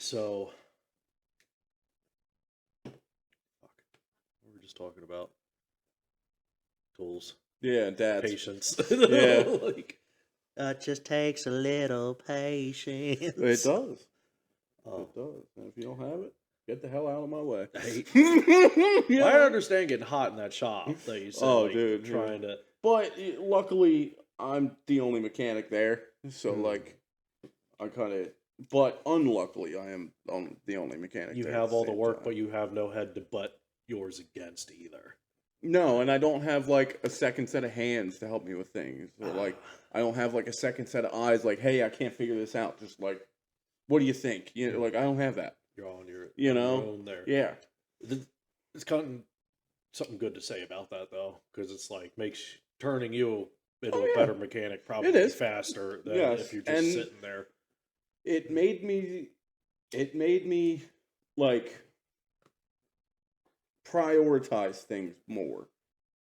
So, fuck. We were just talking about tools, Yeah, dads. patience. Yeah. Like, it just takes a little patience. It does. Oh. It does. And if you don't have it, get the hell out of my way. I understand getting hot in that shop that you said, dude, trying to. But luckily, I'm the only mechanic there, so I kind of. But unluckily, I am the only mechanic. You there have at the all the same work, time. but you have no head to butt yours against either. No, and I don't have like a second set of hands to help me with things. Or like I don't have like a second set of eyes. Like, hey, I can't figure this out. Just like, what do you think? You know, like I don't have that. You're on your, You on know? your own there. Yeah. It's kind of something good to say about that though, because it's like makes turning you into a better mechanic probably is. faster than if you're just and sitting there. It made me like prioritize things more.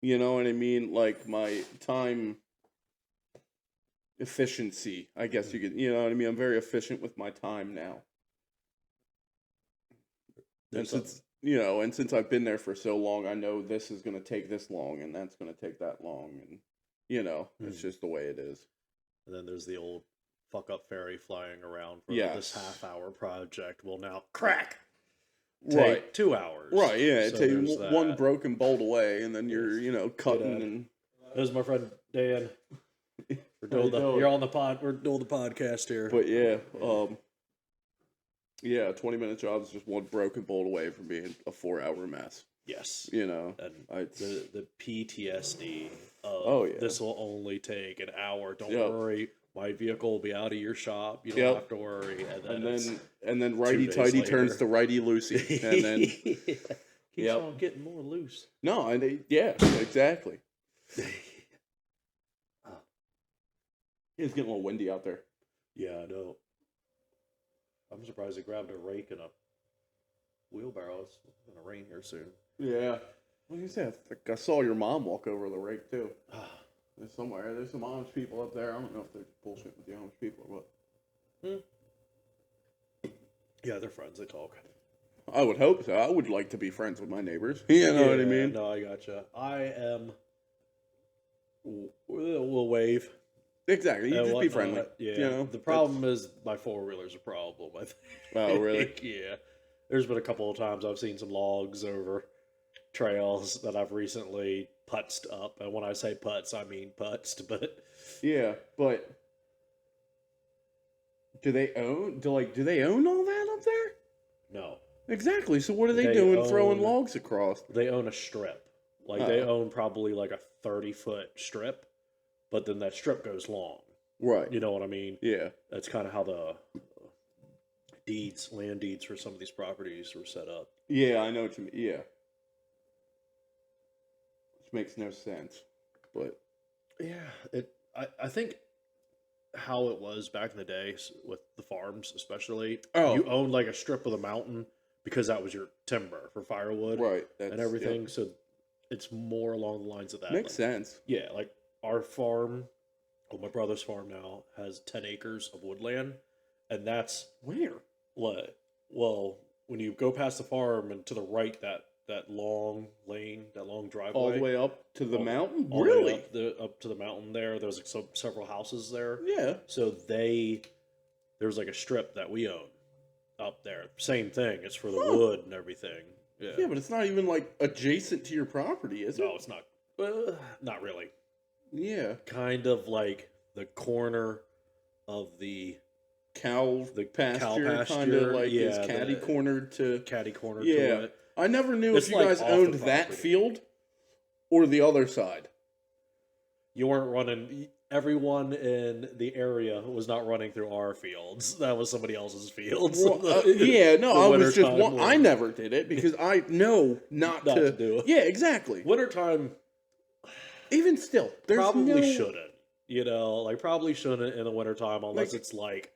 You know what I mean? Like my time efficiency, I guess you could, you know what I mean? I'm very efficient with my time now. And since I've been there for so long, I know this is going to take this long and that's going to take that long. And, it's just the way it is. And then there's the old fuck up fairy flying around for this half-hour project will now crack. Take 2 hours. Right, yeah. So take one broken bolt away and then you're, cutting and... There's my friend Dan. You're on the pod. We're doing the podcast here. But yeah, 20-minute job is just one broken bolt away from being a 4-hour mess. Yes. And the PTSD of this will only take an hour. Don't worry. My vehicle will be out of your shop. You don't have to worry. And then righty tighty turns to righty loosey. And then keeps on getting more loose. No, exactly. It's getting a little windy out there. Yeah, I know. I'm surprised they grabbed a rake and a wheelbarrow. It's going to rain here soon. Yeah. Like I said, I saw your mom walk over the rake, too. There's some Amish people up there. I don't know if they're bullshitting with the Amish people or what. Yeah, they're friends. They talk. I would hope so. I would like to be friends with my neighbors. You know what I mean? No, I gotcha. I am... We'll wave. Exactly. You just be friendly. Yeah. The problem is my four-wheeler's a problem, I think. Oh, really? Yeah. There's been a couple of times I've seen some logs over trails that I've recently putzed up. And when I say putz, I mean putzed, but... Yeah, but... Do they own all that up there? No. Exactly. So what are they doing throwing logs across? They own a strip. They own probably like a 30-foot strip, but then that strip goes long. Right. You know what I mean? Yeah. That's kind of how the land deeds for some of these properties were set up. Yeah, I know what you mean. Yeah. Which makes no sense. But yeah, I think how it was back in the day with the farms especially, you owned like a strip of the mountain because that was your timber for firewood. Right. And everything. Yeah. So it's more along the lines of that. Makes sense. Yeah, like our farm, my brother's farm now, has 10 acres of woodland. And that's... Where? Well, when you go past the farm and to the right, that long lane, that long driveway. All the way up to the mountain? All Really? The way up to the mountain there. There's like several houses there. Yeah. So there's like a strip that we own up there. Same thing. It's for the wood and everything. Yeah, but it's not even like adjacent to your property, is it? No, it's not. Not really. Yeah. Kind of like the corner of the cow pasture, kind of like is catty cornered to it. I never knew if you guys owned that field or the other side. You weren't running. Everyone in the area was not running through our fields. That was somebody else's fields. Well, I was just one. I never did it because I know not to do it. Yeah, exactly. Wintertime, even still, probably shouldn't. Probably shouldn't in the wintertime unless it's like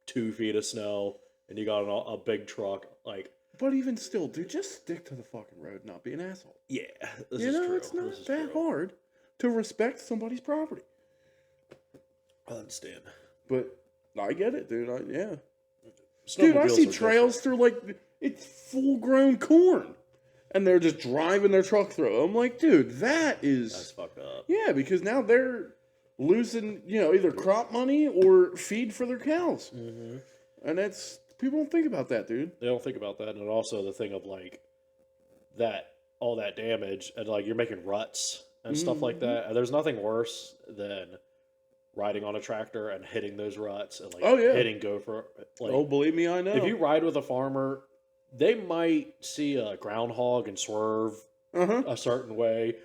2 feet of snow and you got a big truck. But even still, dude, just stick to the fucking road, not be an asshole. Yeah, it's not that hard to respect somebody's property. I understand. But I get it, dude. Dude, I see are trails different. through like it's full grown corn, and they're just driving their truck through. I'm like, dude, That's is fucked up. yeah, because now they're losing, either crop money or feed for their cows, Mm-hmm. and that's people don't think about that, dude. They don't think about that, and also the thing of like that all that damage and like you're making ruts and stuff like Hmm. that. And there's nothing worse than riding on a tractor and hitting those ruts and like Oh yeah. hitting gopher. Oh, Like believe me, I if know. you ride with a farmer, they might see a groundhog and swerve Uh huh. a certain way,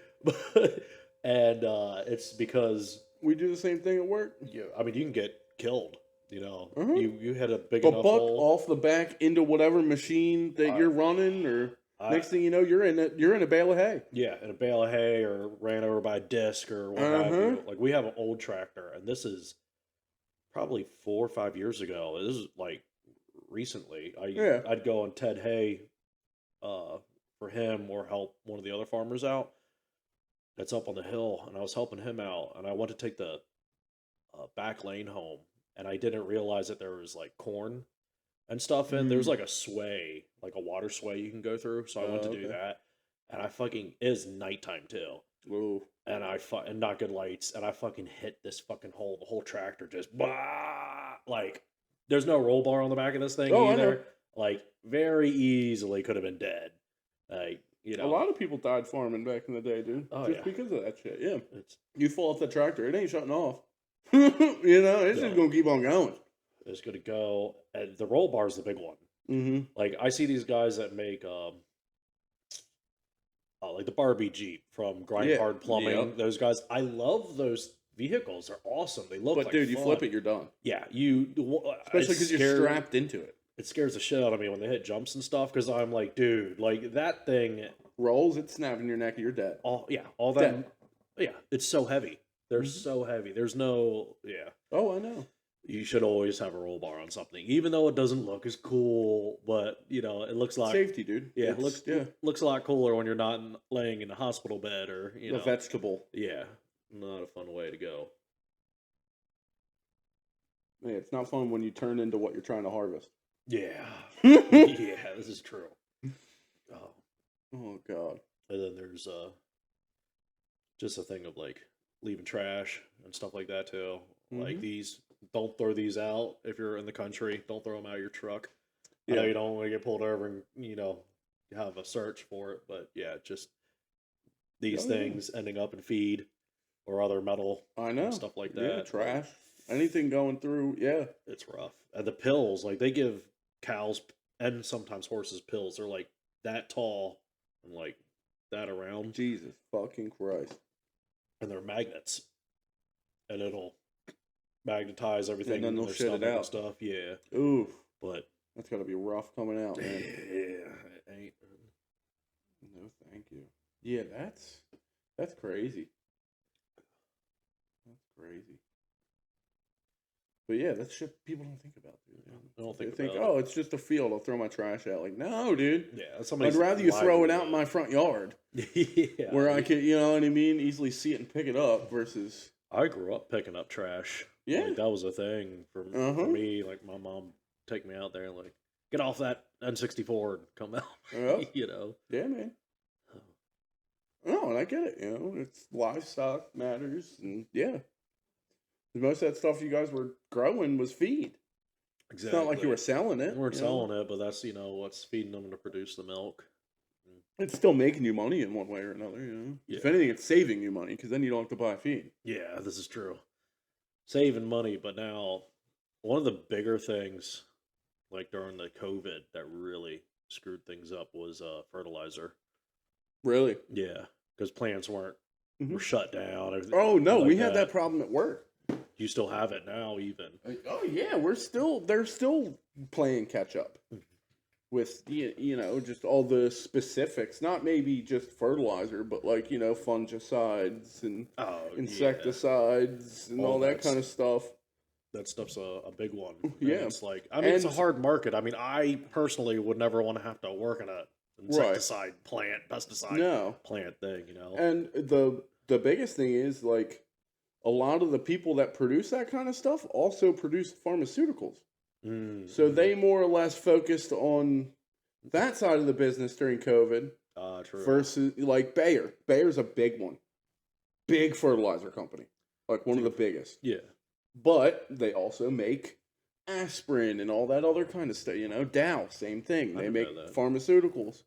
and it's because We do the same thing at work. I mean, you can get killed. Uh huh. You hit a big The enough buck hole. off the back into whatever machine that I, you're running, or I, next thing you know, you're in a bale of hay. yeah, in a bale of hay or ran over by a disc or what have Uh-huh. you. Like we have an old tractor, and this is probably 4 or 5 years ago. This is like recently. Yeah. I'd go on Ted Hay, for him or help one of the other farmers out. That's up on the hill, and I was helping him out, and I went to take the back lane home, and I didn't realize that there was like corn and stuff in. There's Mm. like a sway, like a water sway you can go through. So I went to do Okay. that, and I fucking it is nighttime too, Whoa. and and not good lights, and I fucking hit this fucking hole. The whole tractor just like there's no roll bar on the back of this thing Oh, I know. either. Like very easily could have been dead. Like A lot of people died farming back in the day, dude. Oh, just yeah. because of that shit. Yeah. it's You fall off the tractor, it ain't shutting off. It's just No. gonna keep on going. it's gonna go, and the roll bar is the big one. Mm-hmm. Like I see these guys that make like the Barbie Jeep from Grind Yeah, Hard Plumbing. yep. Those guys, I love those vehicles. They're awesome. They look But like dude, you fun. flip it, you're done. Yeah, Especially because you're strapped into it. It scares the shit out of me when they hit jumps and stuff because I'm like, dude, like that thing. Rolls, it's snapping your neck, you're dead. All that. Dead. Yeah, it's so heavy. They're Mhm. so heavy. There's no. Yeah, Oh, I know. you should always have a roll bar on something, even though it doesn't look as cool. But it looks like Safety, dude. yeah, It's- looks a lot cooler when you're not laying in a hospital bed or a vegetable. yeah, not a fun way to go. Yeah, it's not fun when you turn into what you're trying to harvest. Yeah, yeah, this is true. Oh, Oh god. and then there's just a thing of like leaving trash and stuff like that too. Like Mhm. don't throw these out if you're in the country. Don't throw them out of your truck. I know Yeah. you don't want to get pulled over and have a search for it, but yeah, just these Oh, yeah. things ending up in feed or other metal I know. and stuff like that. Yeah, trash. Anything going through, yeah. It's rough. And the pills, like they give cows and sometimes horses pills. They're like that tall and like that around, Jesus fucking Christ. and they're magnets, and it'll magnetize everything then in they'll their shit it stomach and out. stuff. Yeah, Ooh, but that's gotta be rough coming out, yeah, man. it ain't. No, thank you. Yeah, that's crazy. That's crazy. But yeah, that's shit people don't think about, dude. I don't They think think, about oh, it's just a field. I'll throw my trash out. Like, no, dude. Yeah, that's I'd somebody's rather you throw it out in my livelihood. front yard Yeah, where I could, you know what I mean, easily see it and pick it up versus. I grew up picking up trash. Yeah. Like, that was a thing for Uh-huh. me. Like my mom take me out there and like get off that N64 and come out. Yep. Yeah, man. No, and I get it. It's livestock matters, and yeah, most of that stuff you guys were growing was feed. Exactly. It's not like you were selling it. We weren't selling it, but that's what's feeding them to produce the milk. It's still making you money in one way or another. If Yeah. anything, it's saving you money because then you don't have to buy feed. Yeah, this is true. Saving money, but now one of the bigger things, like during the COVID, that really screwed things up was fertilizer. Really? Yeah, because plants were Mhm. shut down. Everything Oh no, like we had that problem at work. You still have it now, even. Oh yeah, they're still playing catch up with just all the specifics. Not maybe just fertilizer, but like fungicides and Oh, insecticides and all that that's- kind of stuff. That stuff's a big one. And Yeah. it's like it's a And- hard market. I mean, I personally would never want to have to work in a insecticide pesticide No, plant thing. and the biggest thing is like a lot of the people that produce that kind of stuff also produce pharmaceuticals. So Mm-hmm. they more or less focused on that side of the business during COVID True. versus like Bayer. Bayer's a big one. Big fertilizer company. Like one of the Dude. biggest. Yeah. But they also make aspirin and all that other kind of stuff. You know, Dow, same thing. I They didn't know make that. pharmaceuticals.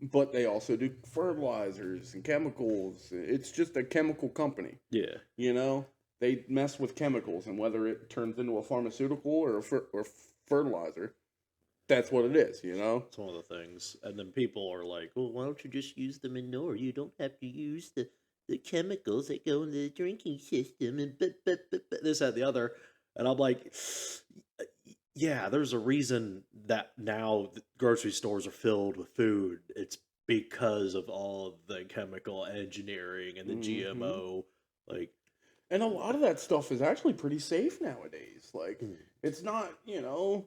But they also do fertilizers and chemicals. It's just a chemical company. Yeah. You know, they mess with chemicals, and whether it turns into a pharmaceutical or or fertilizer, that's what it is. You know. It's one of the things. And then people are like, well, why don't you just use the manure? You don't have to use the chemicals that go in the drinking system and but this, that, the other. And I'm like, yeah, there's a reason that now the grocery stores are filled with food. It's because of all of the chemical engineering and the Hmm. GMO. Like, And a lot of that stuff is actually pretty safe nowadays. Like, mm, it's not, you know,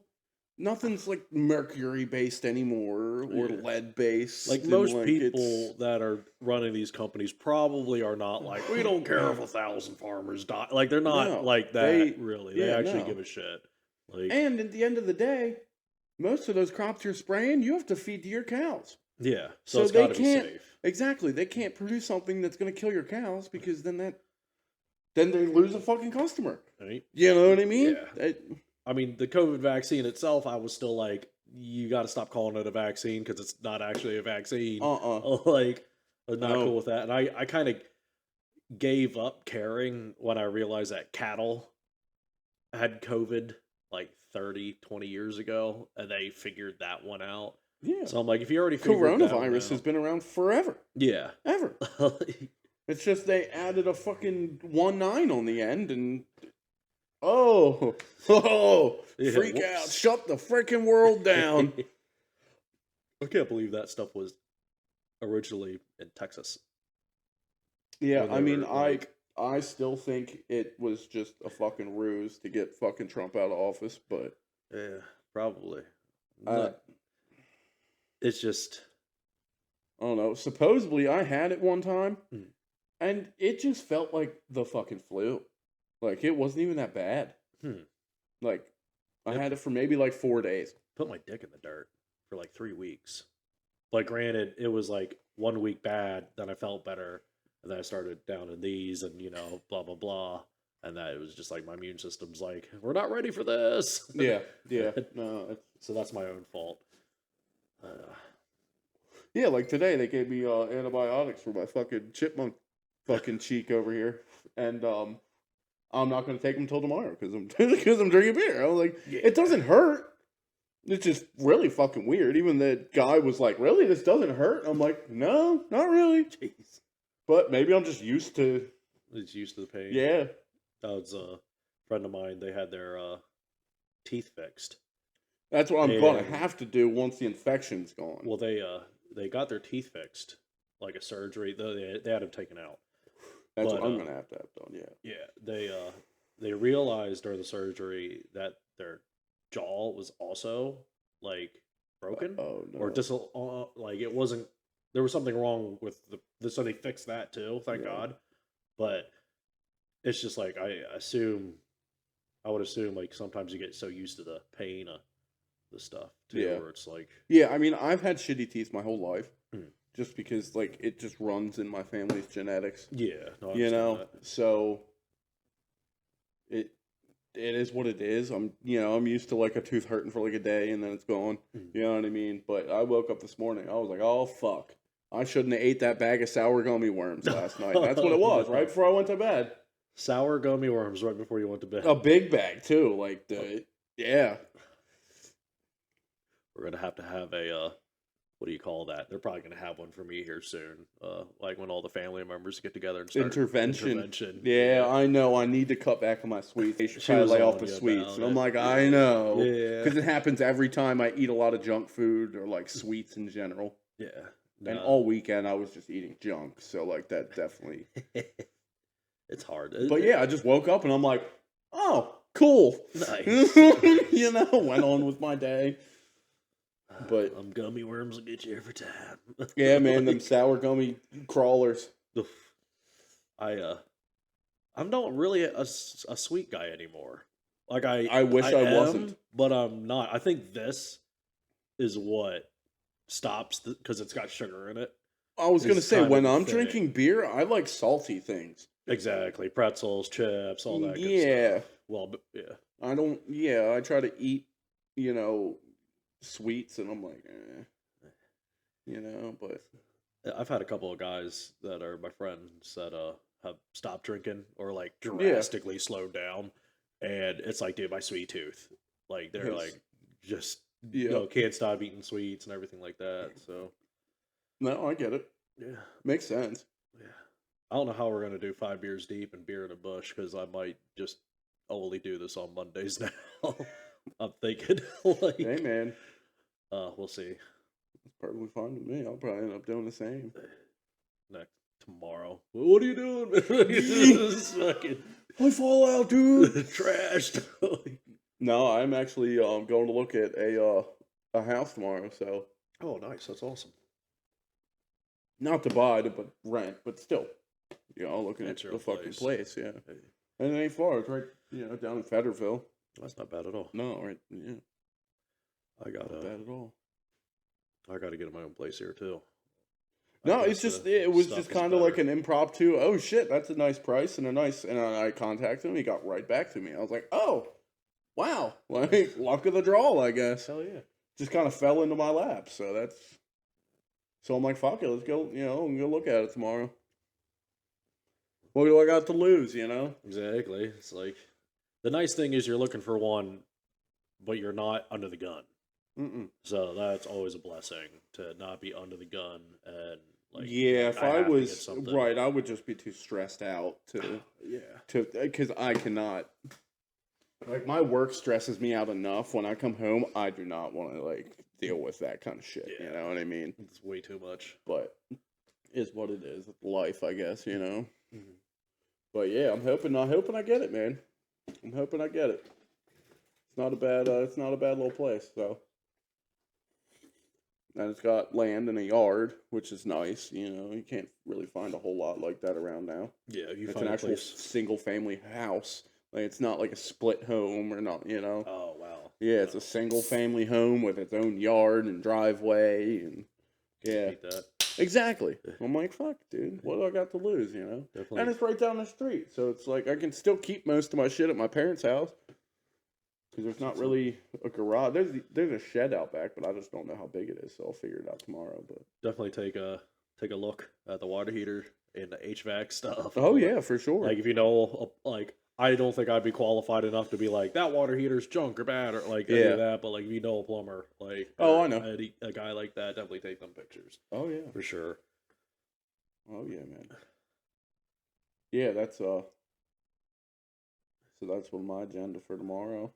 nothing's like mercury based anymore or yeah. lead Like based, and most like it's people that are running these companies probably are not like, we don't care if 1,000 farmers die. Like they're not no, like that they, really. They yeah, actually give no. a shit. Like, And at the end of the day, most of those crops you're spraying, you have to feed to your cows. yeah. So So it's they got to be can't, safe, exactly, they can't produce something that's going to kill your cows because then they lose a fucking customer. right? You know what I mean? Yeah. I mean, the COVID vaccine itself, I was still like, you got to stop calling it a vaccine because it's not actually a vaccine. Uh-uh. Like, I'm not cool No. with that. And I kind of gave up caring when I realized that cattle had COVID like 30, 20 years ago, and they figured that one out. Yeah. So I'm like, if you already figured that one Coronavirus has out, been around forever. yeah. Ever. It's just they added a fucking 1-9 on the end and oh, oh, Yeah, freak out. whoops. Shut the freaking world down. I can't believe that stuff was originally in Texas Yeah, when I they mean, were like, I still think it was just a fucking ruse to get fucking Trump out of office, but yeah, probably. uh, Not. It's just. I don't know. Supposedly I had it one time Hmm. and it just felt like the fucking flu. Like it wasn't even that bad. Hmm. Like I Yep. had it for maybe like 4 days. Put my dick in the dirt for like 3 weeks. Like, granted, it was like 1 week bad, then I felt better, and then I started down in these, and blah blah blah, and that it was just like my immune system's like, we're not ready for this. Yeah, yeah. No, it's So that's my own fault. yeah, like today they gave me antibiotics for my fucking chipmunk fucking cheek over here, and I'm not gonna take them till tomorrow because I'm because I'm drinking beer. I was like, it doesn't hurt. It's just really fucking weird. Even the guy was like, "Really, this doesn't hurt?" I'm like, "No, not really." Jeez, But maybe I'm just used to. it's used to the pain. Yeah, That was a friend of mine. They had their teeth fixed. that's what I'm gonna And have to do once the infection's gone. well, they got their teeth fixed, like a surgery. They had them taken out. That's But what I'm gonna have to have done. Yeah. yeah, they realized during the surgery that their jaw was also like broken Oh or no. like it wasn't. There was something wrong with so they fixed that too. Thank Yeah. God. But it's just like I would assume like sometimes you get so used to the pain of the stuff too, Yeah. where it's like, Yeah. I mean, I've had shitty teeth my whole life, hmm, just because like it just runs in my family's genetics. yeah, no, I You understand know, that. so it is what it is. I'm used to like a tooth hurting for like a day and then it's gone. Hmm. You know what I mean? But I woke up this morning, I was like, oh fuck, I shouldn't have ate that bag of sour gummy worms last night. That's what it was, right before I went to bed. Sour gummy worms right before you went to bed. A big bag too, like yeah. We're gonna have a what do you call that? They're probably gonna have one for me here soon. Like when all the family members get together and start Intervention. Yeah, I know. I need to cut back on my sweets. I should She probably was lay on off the you sweets, about and I'm it. like, I know, Yeah. because it happens every time I eat a lot of junk food or like sweets in general. Yeah. And No. all weekend I was just eating junk, so like that definitely. It's hard. But yeah, I just woke up and I'm like, oh, cool. Nice. Went on with my day. But Gummy worms will get you every time. yeah, man, them sour gummy crawlers. Oof. I'm not really a sweet guy anymore. Like I wish I am, wasn't. but I'm not. I think this is what stops because it's got sugar in it. I was gonna Is say, kind of when the I'm thing. drinking beer, I like salty things. Exactly, pretzels, chips, all that good Yeah, stuff. Well, but yeah, I don't. Yeah, I try to eat, you know, sweets, and I'm like, but I've had a couple of guys that are my friends that have stopped drinking or like yeah, drastically slowed down, and it's like, dude, my sweet tooth, like they're his, like just yeah. can't stop eating sweets and everything like that. So No, I get it. yeah, Makes sense. yeah. I don't know how we're gonna do 5 beers deep and beer in a bush because I might just only do this on Mondays now. I'm thinking Hey, like, man, we'll see. it's perfectly fine with me. I'll probably end up doing the same. Next tomorrow. What are you doing? This fucking I fall out, dude. trashed. No, I'm actually going to look at a house tomorrow. So Oh, nice. That's awesome. not to buy, but rent. But still, looking at That's your the own fucking place. place. Yeah, Hey, and it ain't far. It's right, down in Federville. that's not bad at all. No, right, yeah, I not gotta, bad at all. I gotta get my own place here too. I No, guess it's the just it was stuff just is kind of like better. an impromptu. Oh shit, that's a nice price and and I contacted him. He got right back to me. I was like, oh, wow, like luck of the draw, I guess. Hell yeah. Just kind of fell into my lap. So I'm like, fuck it, let's go. And go look at it tomorrow. What do I got to lose? Exactly. It's like the nice thing is you're looking for one, but you're not under the gun. Mm-mm. So that's always a blessing to not be under the gun and like be Yeah, like if I I have to get was something. right, I would just be too stressed out Yeah. because I cannot. Like my work stresses me out enough. When I come home, I do not want to like deal with that kind of shit. You Yeah. know what I mean? It's way too much. But is what it is. It's life, I guess. Mhm. But yeah, I'm hoping. I get it, man. I'm hoping I get it. It's not a bad. It's not a bad little place. So, and it's got land and a yard, which is nice. You can't really find a whole lot like that around now. Yeah, if you It's find an a actual place. single family house. Like it's not like a split home or not. Oh wow. Yeah, it's a single family home with its own yard and driveway and yeah, Beat that. exactly. I'm like, fuck, dude, what do I got to lose, And Definitely. it's right down the street, so it's like I can still keep most of my shit at my parents' house because there's not really a garage. There's a shed out back, but I just don't know how big it is, so I'll figure it out tomorrow. But Definitely take a look at the water heater and the HVAC stuff. oh yeah, for sure. Like if you know, like I don't think I'd be qualified enough to be like that water heater's junk or bad or like any Yeah. of that. But like if you know a plumber, like Oh, or I know. a guy like that, definitely take them pictures Oh yeah. for sure. Oh yeah, man. Yeah, that's So that's what my agenda for tomorrow.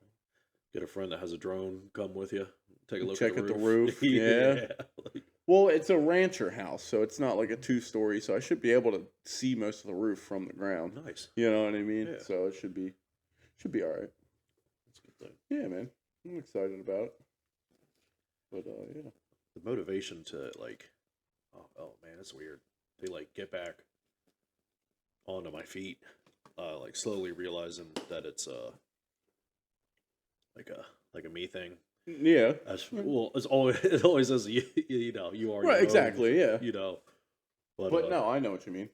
Get a friend that has a drone, come with you, take a look Check at the at the roof. roof. Yeah. Like, Well, it's a rancher house, so it's not like a 2-story, so I should be able to see most of the roof from the ground. nice. You know what I mean? Yeah. So it should be all right. That's a good thing. Yeah, man. I'm excited about it. But yeah. The motivation to like, oh man, it's weird. To like get back onto my feet, like slowly realizing that it's like a me thing. Yeah. Well, it's always it always is you know you are your Right, own, exactly, yeah. but no, I know what you mean.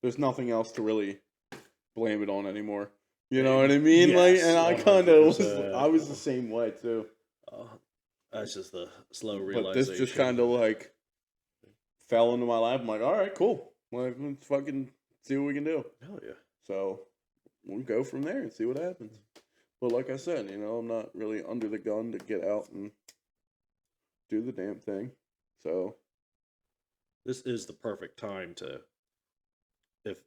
There's nothing else to really blame it on anymore. You know what I mean? Like, Yes, and I kind of was, 100%. I was the same way too. that's just the slow But realization. this just kind of like fell into my lap. I'm like, all right, cool. Like, let's fucking see what we can do. hell yeah. So we'll go from there and see what happens. But like I said, I'm not really under the gun to get out and do the damn thing. So This is the perfect time to if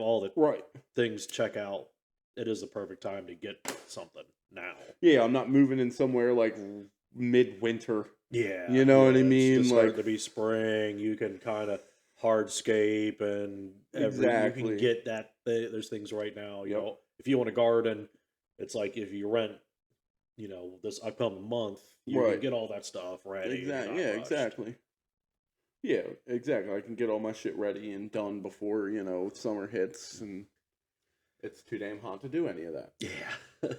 all the right. things check out, it is the perfect time to get something now. Yeah, I'm not moving in somewhere like midwinter. Yeah, You know what I it's mean? just starting Like to be spring. You can kind of hardscape and you exactly. can get that. There's things right now. You Yep. know, if you want a garden, it's like if you rent, this upcoming month, you Right. can get all that stuff ready. You're Exactly. not Yeah, rushed. exactly. Yeah, exactly. I can get all my shit ready and done before, summer hits and It's too damn hot to do any of that. Yeah.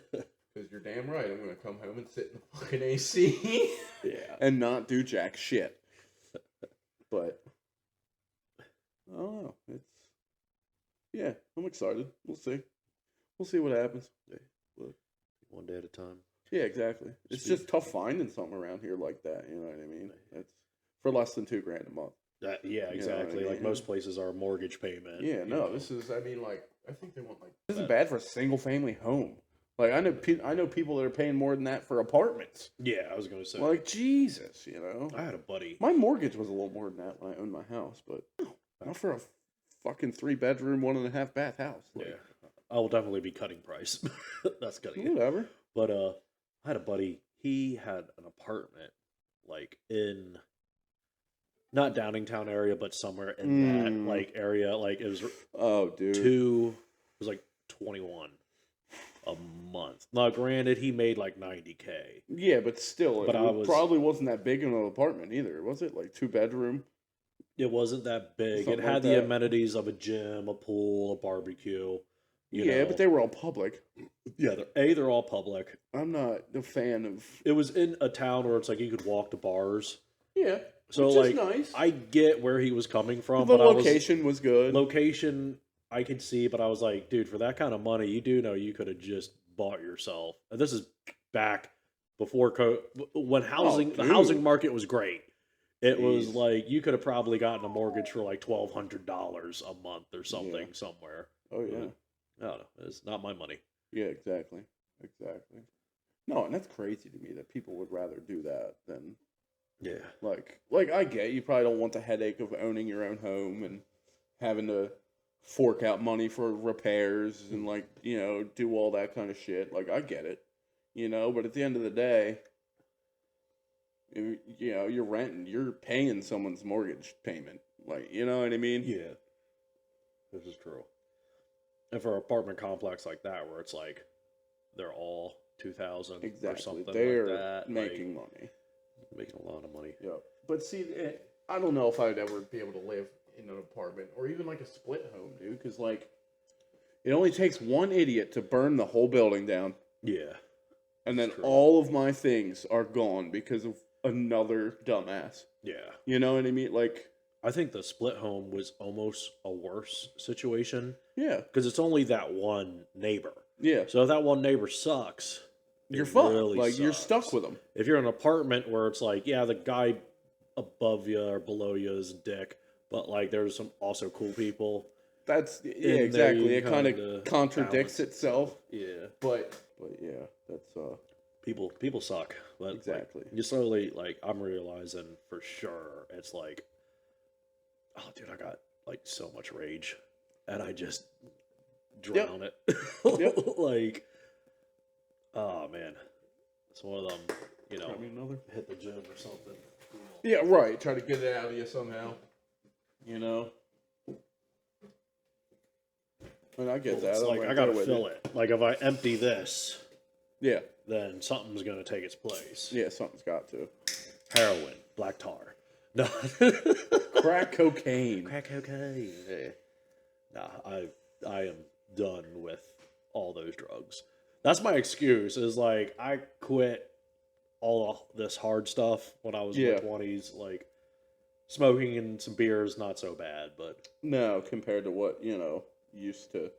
Because you're damn right. I'm gonna come home and sit in the fucking AC. Yeah. And not do jack shit. But I don't know. Yeah, I'm excited. We'll see. We'll see what happens. One day at a time. Yeah, exactly. It's See. just tough finding something around here like that. You know what I mean? It's for less than $2,000 a month. Yeah, You know what I exactly. Like mean? most places are mortgage payment. Yeah, you no, know. this is. I mean, like, I think they want like. This is bad for a single family home. Like, I know people that are paying more than that for apartments. Yeah, I was gonna say. Like, Jesus, you know. I had a buddy. My mortgage was a little more than that when I owned my house, but not for a fucking 3-bedroom, 1.5 bath house. Like, Yeah, I will definitely be cutting price. That's cutting it. whatever. But I had a buddy. He had an apartment like in not Downingtown area, but somewhere in that like area. Like it was Oh, dude. it was like 21 a month. Now, granted, he made like 90K. Yeah, but still, But it probably wasn't that big of an apartment either, was it? Like 2-bedroom. It wasn't that big. Something It had like the that. amenities of a gym, a pool, a barbecue. You Yeah, know. but they were all public. Yeah, they're all public. I'm not a fan of. It was in a town where it's like you could walk to bars. Yeah, So which like is nice. I get where he was coming from, The but location was good. location I could see, but I was like, dude, for that kind of money, you do know you could have just bought yourself. And this is back before when the dude. housing market was great. It was Jeez. like you could have probably gotten a mortgage for like $1,200 a month or something somewhere. Oh yeah, I don't know. It's not my money. yeah, exactly. No, and that's crazy to me that people would rather do that than Yeah. like I get you probably don't want the headache of owning your own home and having to fork out money for repairs and like, you know, do all that kind of shit. Like I get it, you know, but at the end of the day, you know, you're renting, you're paying someone's mortgage payment. Like, you know what I mean? Yeah. This is true. And for an apartment complex like that, where it's like they're all 2,000 or Exactly. something They're like that, making money. making a lot of money. Yeah. But see, I don't know if I'd ever be able to live in an apartment or even like a split home, dude. Because like, it only takes one idiot to burn the whole building down, Yeah. and then True. all of my things are gone because of another dumbass. Yeah. You know what I mean? Like, I think the split home was almost a worse situation yeah, because it's only that one neighbor. yeah. So if that one neighbor sucks, You're it fucked. really Like you're sucks. stuck with them. If you're in an apartment where it's like, yeah, the guy above you or below you is a dick, but like there's some also cool people. That's yeah, there exactly. you It kind kinda of contradicts balance. itself. Yeah. But yeah, that's People suck. But exactly. Like, you slowly like I'm realizing for sure it's like, oh dude, I got like so much rage, and I just drown it. Yep. Like, oh man, it's one of them. You know, Grab me another. hit the gym or something. Yeah, right. Try to get it out of you somehow. You know. And I get that. It's I'm like right I gotta there with fill you. it. Like if I empty this, Yeah, then something's gonna take its place. yeah. Something's got to. Heroin, black tar. No. Crack cocaine. Crack cocaine. Yeah. Nah, I am done with all those drugs. That's my excuse. Is like I quit all of this hard stuff when I was in Yeah. my 20s. Like smoking and some beers, not so bad, but No, compared to what used to.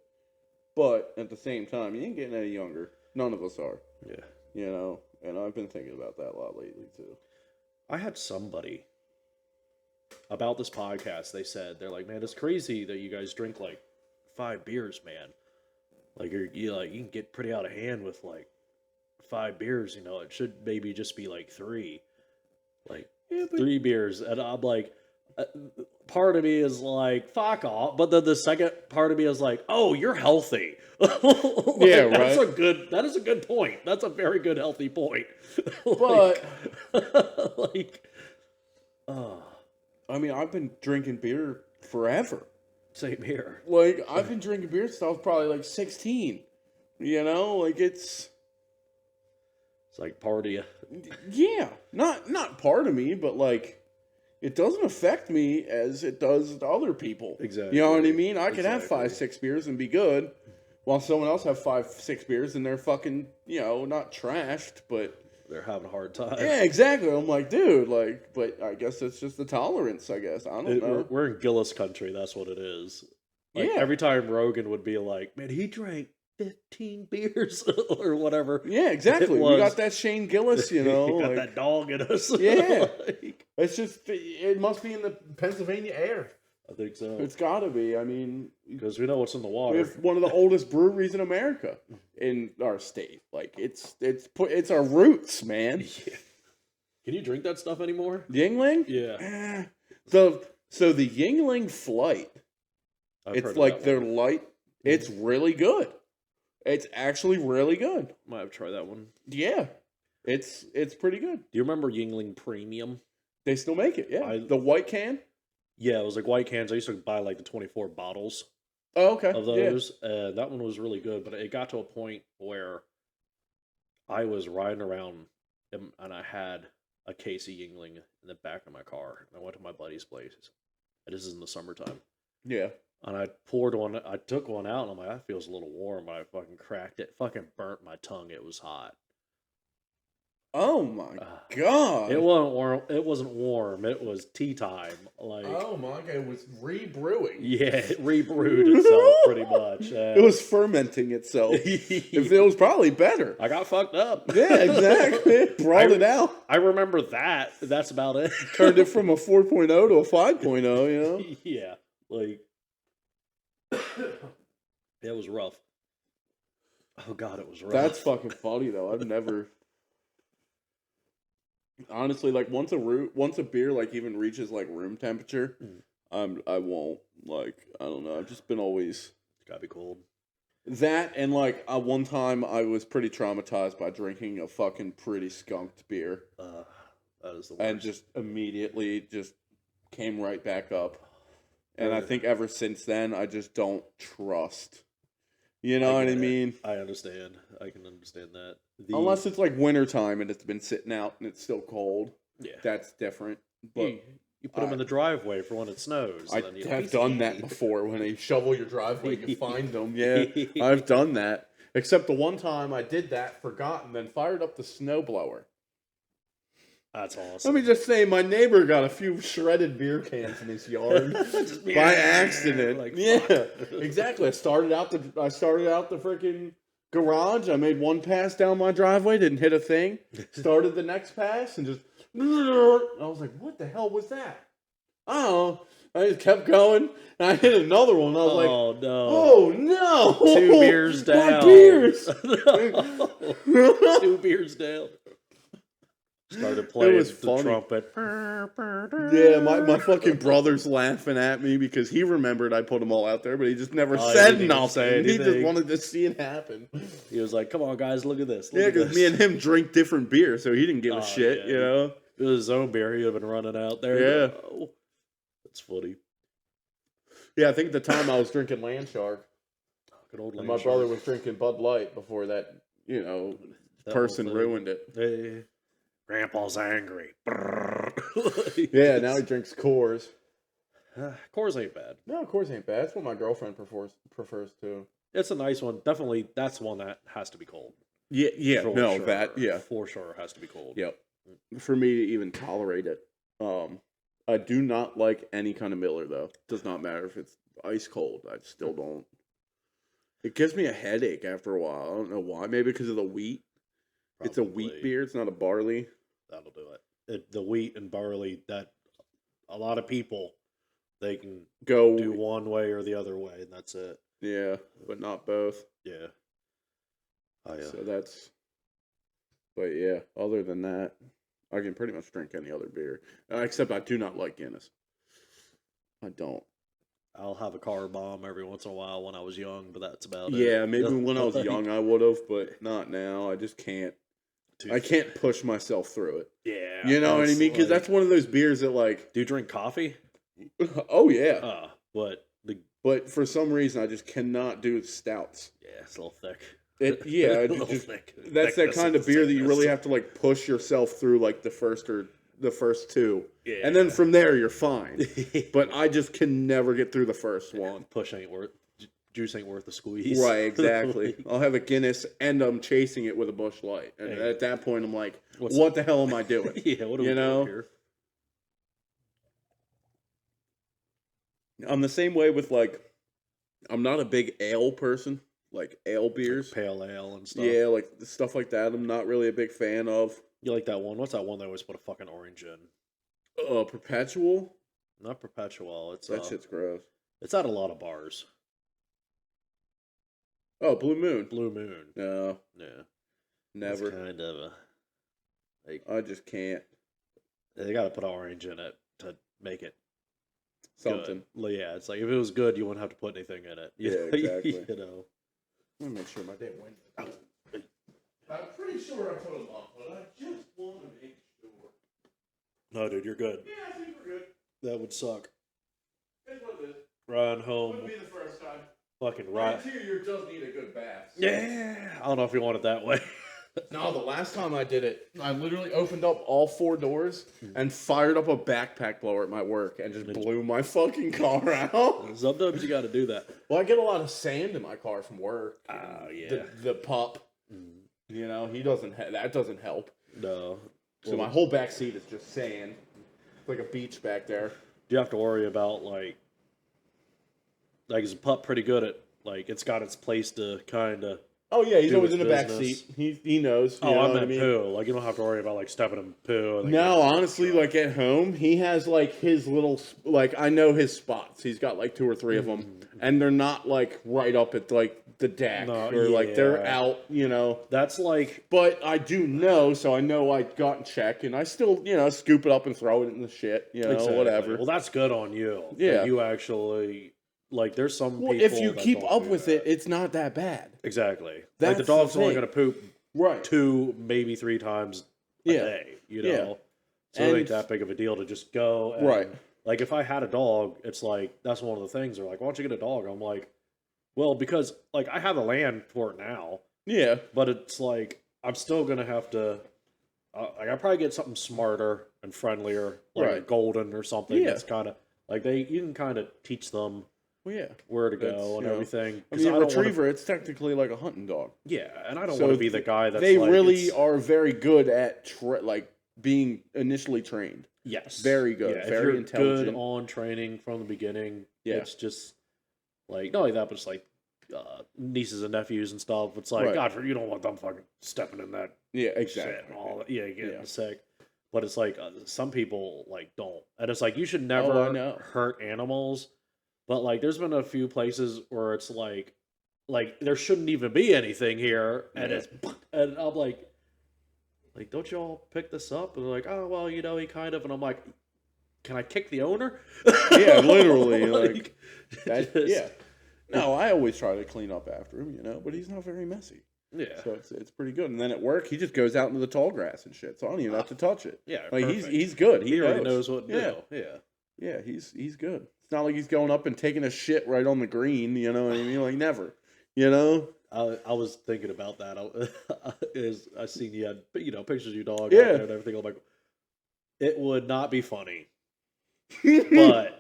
But at the same time, you ain't getting any younger. None of us are. yeah. You know, and I've been thinking about that a lot lately too. I had somebody about this podcast. They said they're like, man, it's crazy that you guys drink like 5 beers, man. Like you can get pretty out of hand with like 5 beers. You know, it should maybe just be like 3, like Yeah, but 3 beers. And I'm like, part of me is like, fuck off. But then the second part of me is like, oh, you're healthy. Like, Yeah, that is a good point. That's a very good, healthy point. But like, I mean, I've been drinking beer forever. same here. Like I've been drinking beer since I was probably like 16. You know, like it's like part of you. yeah, not part of me, but like it doesn't affect me as it does to other people. Exactly. You know what I mean? I could have Exactly. 5-6 beers and be good, while someone else have 5-6 beers and they're fucking, not trashed, but They're having a hard time. yeah, exactly. I'm like, dude, like, but I guess it's just the tolerance. I guess I don't know. We're in Gillis country. That's what it is. Like, Yeah. every time Rogan would be like, "Man, he drank 15 beers or whatever." Yeah, exactly. We was- got that Shane Gillis, We got like, that dog in us. Yeah. Like, it's just it must be in the Pennsylvania air. I think so. It's got to be. I mean, Because we know what's in the we water. have one of the oldest breweries in America in our state. Like it's our roots, man. Yeah. Can you drink that stuff anymore? Yingling. Yeah. So the Yingling Flight. I've heard It's of like that their one. light. It's really good. It's actually really good. Might have tried that one. Yeah, it's pretty good. Do you remember Yingling Premium? They still make it. Yeah, the white can. Yeah, it was like white cans. I used to buy like the 24 bottles Oh, okay. of those. That one was really good, but it got to a point where I was riding around and I had a case of Yingling in the back of my car. And I went to my buddy's place. And this is in the summertime. Yeah. And I poured one, I took one out, and I'm like, that feels a little warm. But I fucking cracked it. Fucking burnt my tongue. It was hot. Oh my Ah. god. It wasn't warm. It wasn't warm. It was tea time. Like, Oh my god, it was rebrewing. yeah, it rebrewed itself pretty much. It was fermenting itself. If it was probably better. I got fucked up. Yeah, exactly. It brought it out. I remember that. That's about it. Turned it from a 4.0 to a 5.0, Yeah, like it was rough. Oh god, it was rough. That's fucking funny though. I've never honestly, like once a beer like even reaches like room temperature, I won't, like, I don't know. I've just been always It's gotta be cold. that, and like one time I was pretty traumatized by drinking a fucking pretty skunked beer That is the worst. and just immediately just came right back up. And I Yeah. think ever since then I just don't trust. You know what I get it. mean? I understand. I can understand that. Unless it's like wintertime and it's been sitting out and it's still cold. yeah, That's different. But you put them in the driveway for when it snows. I and then you have done that before when you shovel your driveway and you find them. Yeah, I've done that. Except the one time I did that, forgot, and then fired up the snowblower. That's awesome. Let me just say, my neighbor got a few shredded beer cans in his yard by accident. Like, yeah, fuck. exactly. I started out the freaking garage. I made one pass down my driveway, didn't hit a thing. Started the next pass and just. I was like, "What the hell was that?" I don't know. I just kept going, and I hit another one. I was like, oh no! "Oh no! 2 beers down. My beers!" No. 2 beers down. Started playing was the funny. trumpet. Yeah, my fucking brother's laughing at me because he remembered I put them all out there, but he just never Oh, he said didn't even nothing. say He just anything. wanted to see it happen. He was like, "Come on, guys, look at this." Look Yeah, at because this." me and him drink different beer, so he didn't give a Oh, shit, yeah. you know? It was his own beer. He'd have been running out there. Yeah. Oh, that's funny. Yeah, I think at the time I was drinking Landshark, Good old and my Land brother Shark. was drinking Bud Light before that, That whole person thing. ruined it. Hey, Grandpa's angry. Yeah, now he drinks Coors. Coors ain't bad. No, Coors ain't bad. That's what my girlfriend prefers too. It's a nice one. Definitely, that's one that has to be cold. Yeah, For no, sure. that, yeah. For sure has to be cold. Yep. For me to even tolerate it. I do not like any kind of Miller though. Does not matter if it's ice cold. I still don't. It gives me a headache after a while. I don't know why. Maybe because of the wheat. It's a wheat Probably. beer. It's not a barley. That'll do it. The wheat and barley, that a lot of people, they can Go. do one way or the other way, and that's it. Yeah, but not both. Yeah. Oh, yeah. So that's. But yeah, other than that, I can pretty much drink any other beer. Except I do not like Guinness. I don't. I'll have a car bomb every once in a while when I was young, but that's about it. Yeah, maybe when I was Like, young I would have, but not now. I just can't. dude, I can't push myself through it. Yeah. You know what I that's mean? Because like- that's one of those beers that, like, Do you drink coffee? oh yeah. But the But for some reason, I just cannot do stouts. yeah, it's a little thick. It A it little just thick. that's that Thickness kind is of beer that you really thickness. have to like push yourself through, like the first two, Yeah. and then from there you're fine. But I just can never get through the first one. push ain't worth. Did juice ain't worth the squeeze. Right, exactly. Like, I'll have a Guinness and I'm chasing it with a Busch Light. And Hey. at that point, I'm like, What's what the hell am I doing? yeah, what are we You know? doing here? I'm the same way with, like, I'm not a big ale person, like ale Like beers. pale ale and stuff. Yeah, like stuff like that. I'm not really a big fan of. You like that one? What's that one they always put a fucking orange in? Perpetual. Not Perpetual. It's That shit's gross. it's at a lot of bars. Oh, Blue Moon. Blue Moon. No, Yeah. never. It's kind of a, like I just can't. they got to put orange in it to make it Something. good. Yeah, it's like if it was good, you wouldn't have to put anything in it. Yeah, exactly. You know. Let me make sure my damn window. I'm pretty sure I put them up, but I just want to make sure. No, dude, you're good. Yeah, I think we're good. That would suck. It's what it is. Riding home, Wouldn't be the first time. fucking My right. interior does need a good bath. Yeah, I don't know if you want it that way. No, the last time I did it, I literally opened up all 4 doors and fired up a backpack blower at my work and just blew my fucking car out. Sometimes you got to do that. Well, I get a lot of sand in my car from work. Oh yeah. The pup, you know, he doesn't. That doesn't help. No. So my whole back seat is just sand. It's like a beach back there. Do you have to worry about like is a pup pretty good at like it's got its place to kind of. Oh yeah, he's Do always its in the back business. seat. He knows. You Oh, know I what meant mean? poo. Like you don't have to worry about like stepping in poo. Like, No, honestly, like at home, he has like his little, like I know his spots. He's got like 2 or 3 of them, and they're not like right up at like the deck No, or like they're yeah. out, you know. That's like But I do know, so I know I got and check, and I still, you know, scoop it up and throw it in the shit, you know, exactly. whatever. Well, that's good on you. that Yeah. you actually like. There's some Well, people. if you that keep don't up do with that. it, it's not that bad. Exactly. Like That's the the dog's only thing. going to poop Right. 2, maybe 3 times a Yeah. day. You know. Yeah. So it ain't And- that big of a deal to just go. And, Right. Like if I had a dog, it's like that's one of the things. They're like, "Why don't you get a dog?" I'm like, "Well, because like I have a land for it now, Yeah. but it's like I'm still gonna have to. Like I probably get something smarter and friendlier, like a Right. golden or something. Yeah. That's kind of like you can kind of teach them Well, yeah. where to That's, go and you know, everything. I 'Cause mean, a don't wanna- retriever, it's technically like a hunting dog. yeah, and I don't So want to be the guy that's They like, really it's- are very good at like being initially trained. Yes. Very good, Yeah, if very you're intelligent. good on training from the beginning. Yeah. It's just like not only that, but it's like nieces and nephews and stuff. It's like Right. God, you don't want them fucking stepping in that Yeah, shit exactly. and all that. Yeah, getting Yeah. sick. But it's like some people like don't, and it's like you should I never know. hurt animals. But like, there's been a few places where it's like there shouldn't even be anything here, and Yeah. it's and I'm like, don't y'all pick this up? And they're like, oh well, you know, he kind of, and I'm like, can I kick the owner? Yeah, literally, like, That, just- yeah. No, I always try to clean up after him, you know, but he's not very messy. yeah, So it's pretty good. And then at work, he just goes out into the tall grass and shit. So I don't even have to touch it. yeah. Like Perfect. he's good. he already knows what to Yeah. do. Yeah. Yeah, he's good. It's not like he's going up and taking a shit right on the green, you know what I mean? Like never. You know? I was thinking about that. I seen you had pictures of your dog out Yeah. there and everything. I'm like, it would not be funny, but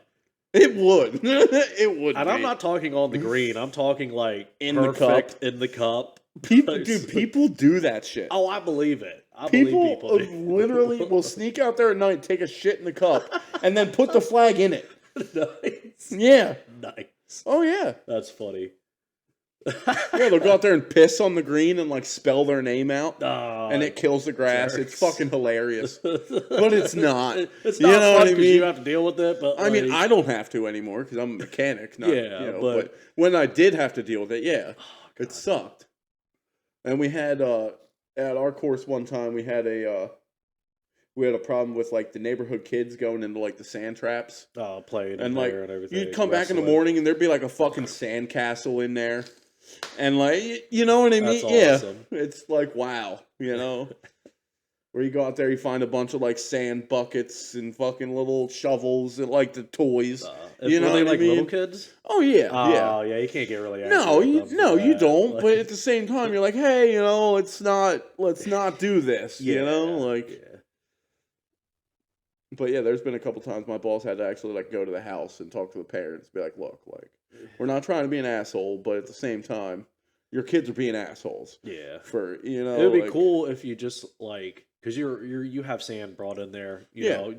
It would. It would. and I'm be. not talking on the green. I'm talking like In the perfect in the cup. People, dude. People do that shit. Oh, I believe it. I People, believe people do. literally will sneak out there at night, take a shit in the cup, and then put the flag in it. Nice, Yeah. nice. Oh yeah. That's funny. Yeah, they'll go out there and piss on the green and like spell their name out, Oh, and it kills the grass. It's jerks. fucking hilarious. But it's not. It's You not know fun what I 'cause mean? you have to deal with it. But I mean, like, I don't have to anymore because I'm a mechanic. Not, Yeah, you know, but- but when I did have to deal with it, yeah, it sucked. And we had at our course one time we had a problem with like the neighborhood kids going into like the sand traps. playing And like and everything. you'd come back in the wrestling. morning and there'd be like a fucking sand castle in there, and like you know what I mean? That's Yeah, awesome. it's like wow, you know. Where you go out there, you find a bunch of like sand buckets and fucking little shovels and like the toys. You know were they what I like little mean? kids? Oh yeah, Oh yeah. yeah, you can't get really No, angry you at them no, for you that. don't. Like, But at the same time, you're like, hey, you know, let's not do this. You know, yeah, like yeah. But yeah, there's been a couple times my boss had to actually like go to the house and talk to the parents, be like, look, like we're not trying to be an asshole, but at the same time, your kids are being assholes. Yeah. For It would be like, cool if you just like, because you have sand brought in there, Yeah.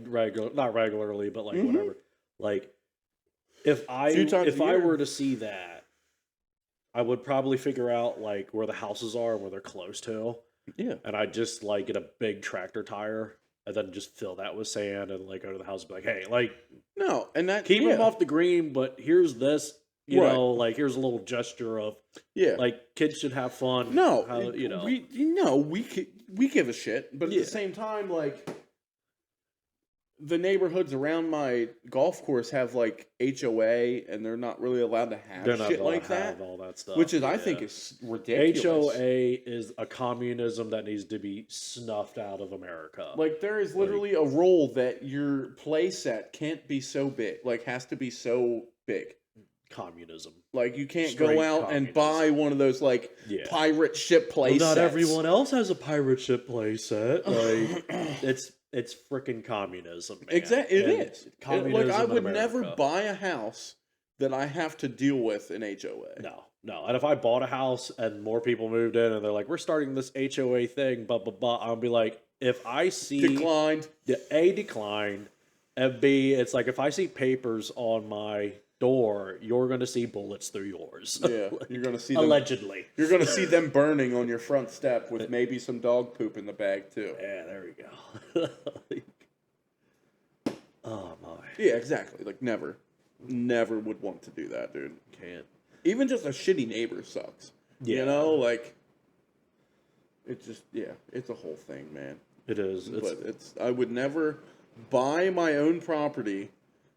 not regularly, but like Mhm. whatever. Like if I Few times if a I year. were to see that, I would probably figure out like where the houses are and where they're close to, Yeah. and I'd just like get a big tractor tire and then just fill that with sand and like go to the house and be like, hey, like No, and that keep yeah. them off the green, but here's this, Right. like here's a little gesture of Yeah. like kids should have fun. No, how, we give a shit, but at Yeah. the same time, like the neighborhoods around my golf course have like HOA, and they're not really allowed to have they're not shit allowed like to that, have all that stuff, which is I think yeah. is ridiculous. HOA is a communism that needs to be snuffed out of America. Like there is literally a rule that your play set can't be so big, like has to be so big. Communism. Like you can't Straight go out and communism. buy one of those like Yeah. pirate ship play Well, not sets. everyone else has a pirate ship play set. Like it's freaking communism, man. Exactly, it And is. Communism Like I in would never America. buy a house that I have to deal with in HOA. No. And if I bought a house and more people moved in and they're like, we're starting this HOA thing, blah blah blah, I'll be like, if I see Declined. A, declined, and B, it's like if I see papers on my door, you're going to see bullets through yours. Yeah, you're gonna see them. Allegedly. You're gonna see them burning on your front step with maybe some dog poop in the bag too. Yeah, there we go. Oh my. Yeah, exactly. Like never would want to do that, dude. Can't. Even just a shitty neighbor sucks. Yeah. You know, like it's just it's a whole thing, man. It is. It's But I would never buy my own property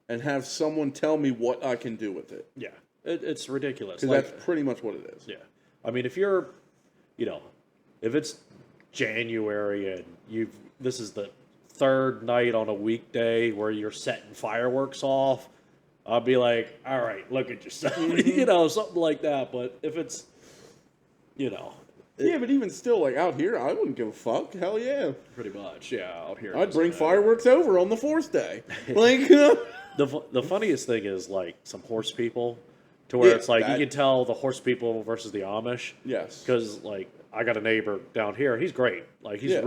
and have someone tell me what I can do with it. yeah. It's ridiculous. Because Like, that's pretty much what it is. yeah. I mean, if you're, if it's January and this is the third night on a weekday where you're setting fireworks off, I'll be like, all right, look at yourself, something like that. But if it's, Yeah, but even still, like out here, I wouldn't give a fuck. Hell yeah. pretty much, yeah, out here. I'd it's bring like- fireworks over on the fourth day. Like, The funniest thing is like some horse people, to where Yeah, it's like that- you can tell the horse people versus the Amish. yes. Because like I got a neighbor down here, he's great. Like he's Yeah.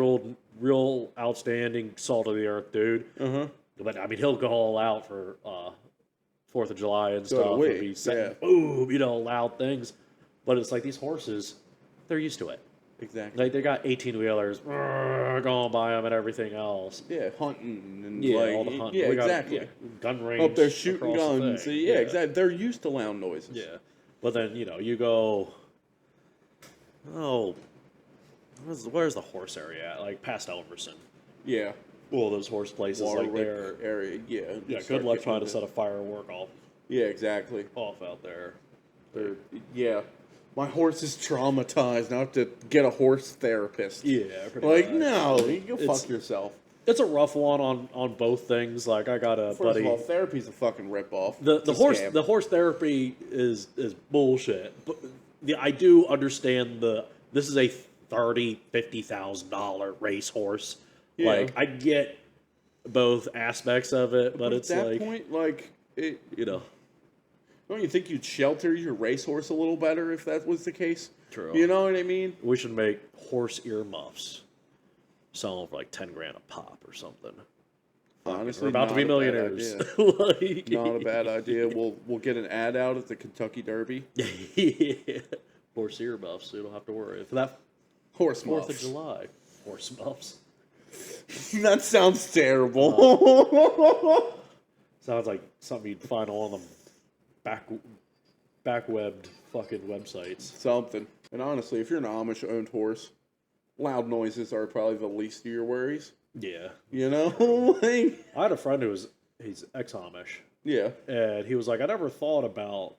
real outstanding, salt of the earth dude. Uh-huh. But I mean, he'll go all out for 4th of July and So do stuff. we, And be setting yeah. boom, loud things. But it's like these horses, they're used to it. Exactly. Like they got 18-wheelers going by them and everything else. Yeah, hunting and Yeah, like, all the hunting. yeah, We got, exactly. gun range. Up there shooting across the guns. thing. Yeah, exactly. They're used to loud noises. Yeah. But then, you go, where's the horse area at? Like past Elverson. Yeah. All those horse places like Warwick there. area. Yeah. Yeah, start good luck getting trying to into- set a firework Yeah, exactly. off out there. Yeah. My horse is traumatized. Now I have to get a horse therapist. Yeah, pretty Like, much. no, you go It's- fuck yourself. It's a rough one on both things. Like I got a First buddy. of all, therapy's a fucking ripoff. The It's a horse scam. the horse therapy is bullshit. But I do understand this is a $50,000 racehorse. Yeah. Like I get both aspects of it, but at it's that like point, like, you know, don't you think you'd shelter your racehorse a little better if that was the case? True. You know what I mean? we should make horse earmuffs. Sell them for like 10 grand a pop or something. Honestly, We're about to not be a bad millionaires. idea. Like- Not a bad idea. We'll get an ad out at the Kentucky Derby. Yeah. Horse earmuffs, so you don't have to worry. For that Horse 4th of muffs. July, horse muffs. That sounds terrible. Sounds like something you'd find on them backwebbed fucking websites. Something. And honestly, if you're an Amish-owned horse, loud noises are probably the least of your worries. Yeah. You know? Like, I had a friend he's ex-Amish, yeah. and he was like, I never thought about,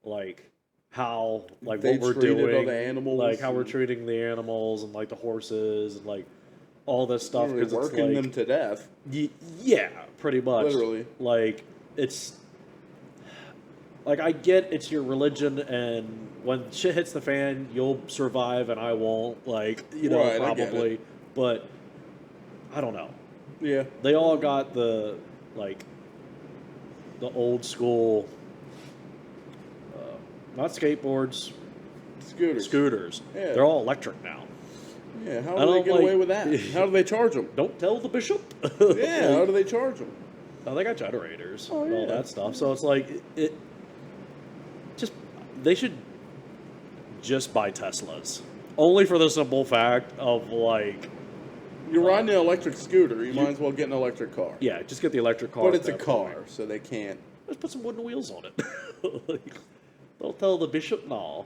like, how, like, They what we're treated doing. other animals like, how we're and- treating the animals and, like, the horses and, like, all this stuff. Literally 'Cause it's working like, them to death. Yeah, pretty much. Literally. Like, it's... Like, I get it's your religion, and when shit hits the fan, you'll survive and I won't. Like, Right, I get probably. But, I don't know. Yeah. They all got the like the old school, not skateboards, Scooters. scooters. Yeah. They're all electric now. Yeah. How And do they I'm get like- away with that? How do they charge them? Don't tell the bishop. Yeah. How do they charge them? Oh, they got generators Oh, and all yeah. that stuff. So it's like it just they should just buy Teslas. Only for the simple fact of like, You're riding an electric scooter. You might as well get an electric car. yeah, just get the electric car. But at it's a that car, point. so they can't. Just put some wooden wheels on it. Like, don't tell the bishop no.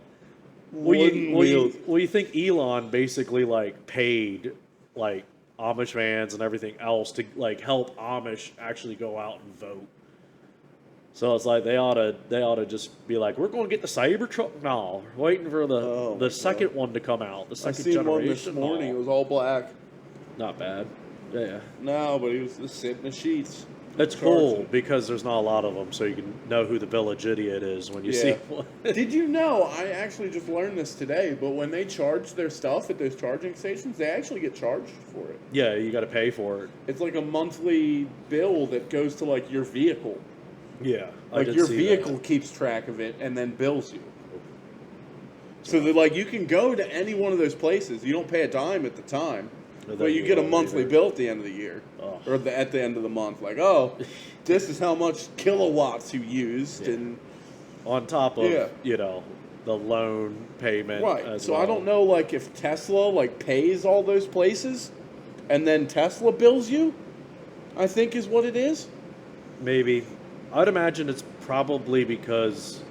Wooden wheels. Well, you think Elon basically like paid like Amish vans and everything else to like help Amish actually go out and vote. So it's like they ought to just be like, we're going to get the Cybertruck now. We're waiting for Oh, my the second God. one to come out. The I second seen one this generation. morning. It No. was all black. Not bad. Yeah. No, but he was just sitting in the sheets. It's cool Charging. because there's not a lot of them, so you can know who the village idiot is when you see Yeah. one. Did you know? I actually just learned this today. But when they charge their stuff at those charging stations, they actually get charged for it. Yeah, you got to pay for it. It's like a monthly bill that goes to like your vehicle. Yeah, I Like did your see vehicle that. keeps track of it and then bills you. So that like you can go to any one of those places. You don't pay a dime at the time, And but then you get a don't monthly either. bill at the end of the year, Oh. or at the end of the month. Like, oh, this is how much kilowatts you used, Yeah. and On top of Yeah. the loan payment. right. as So I well. don't know, like if Tesla like pays all those places, and then Tesla bills you. I think is what it is, Maybe. I'd imagine it's probably because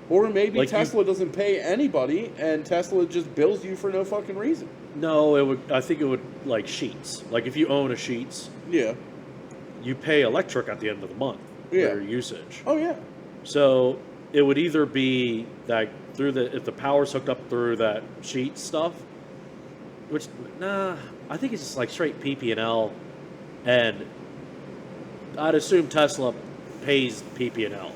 or maybe Like you- Tesla doesn't pay anybody, and Tesla just bills you for no fucking reason. no, it would. I think it would like Sheets. Like if you own a Sheets, Yeah. you pay electric at the end of the month Yeah. for your usage. Oh yeah. So it would either be that if the power's hooked up through that sheet stuff, which I think it's just like straight PP&L, and I'd assume Tesla pays PP&L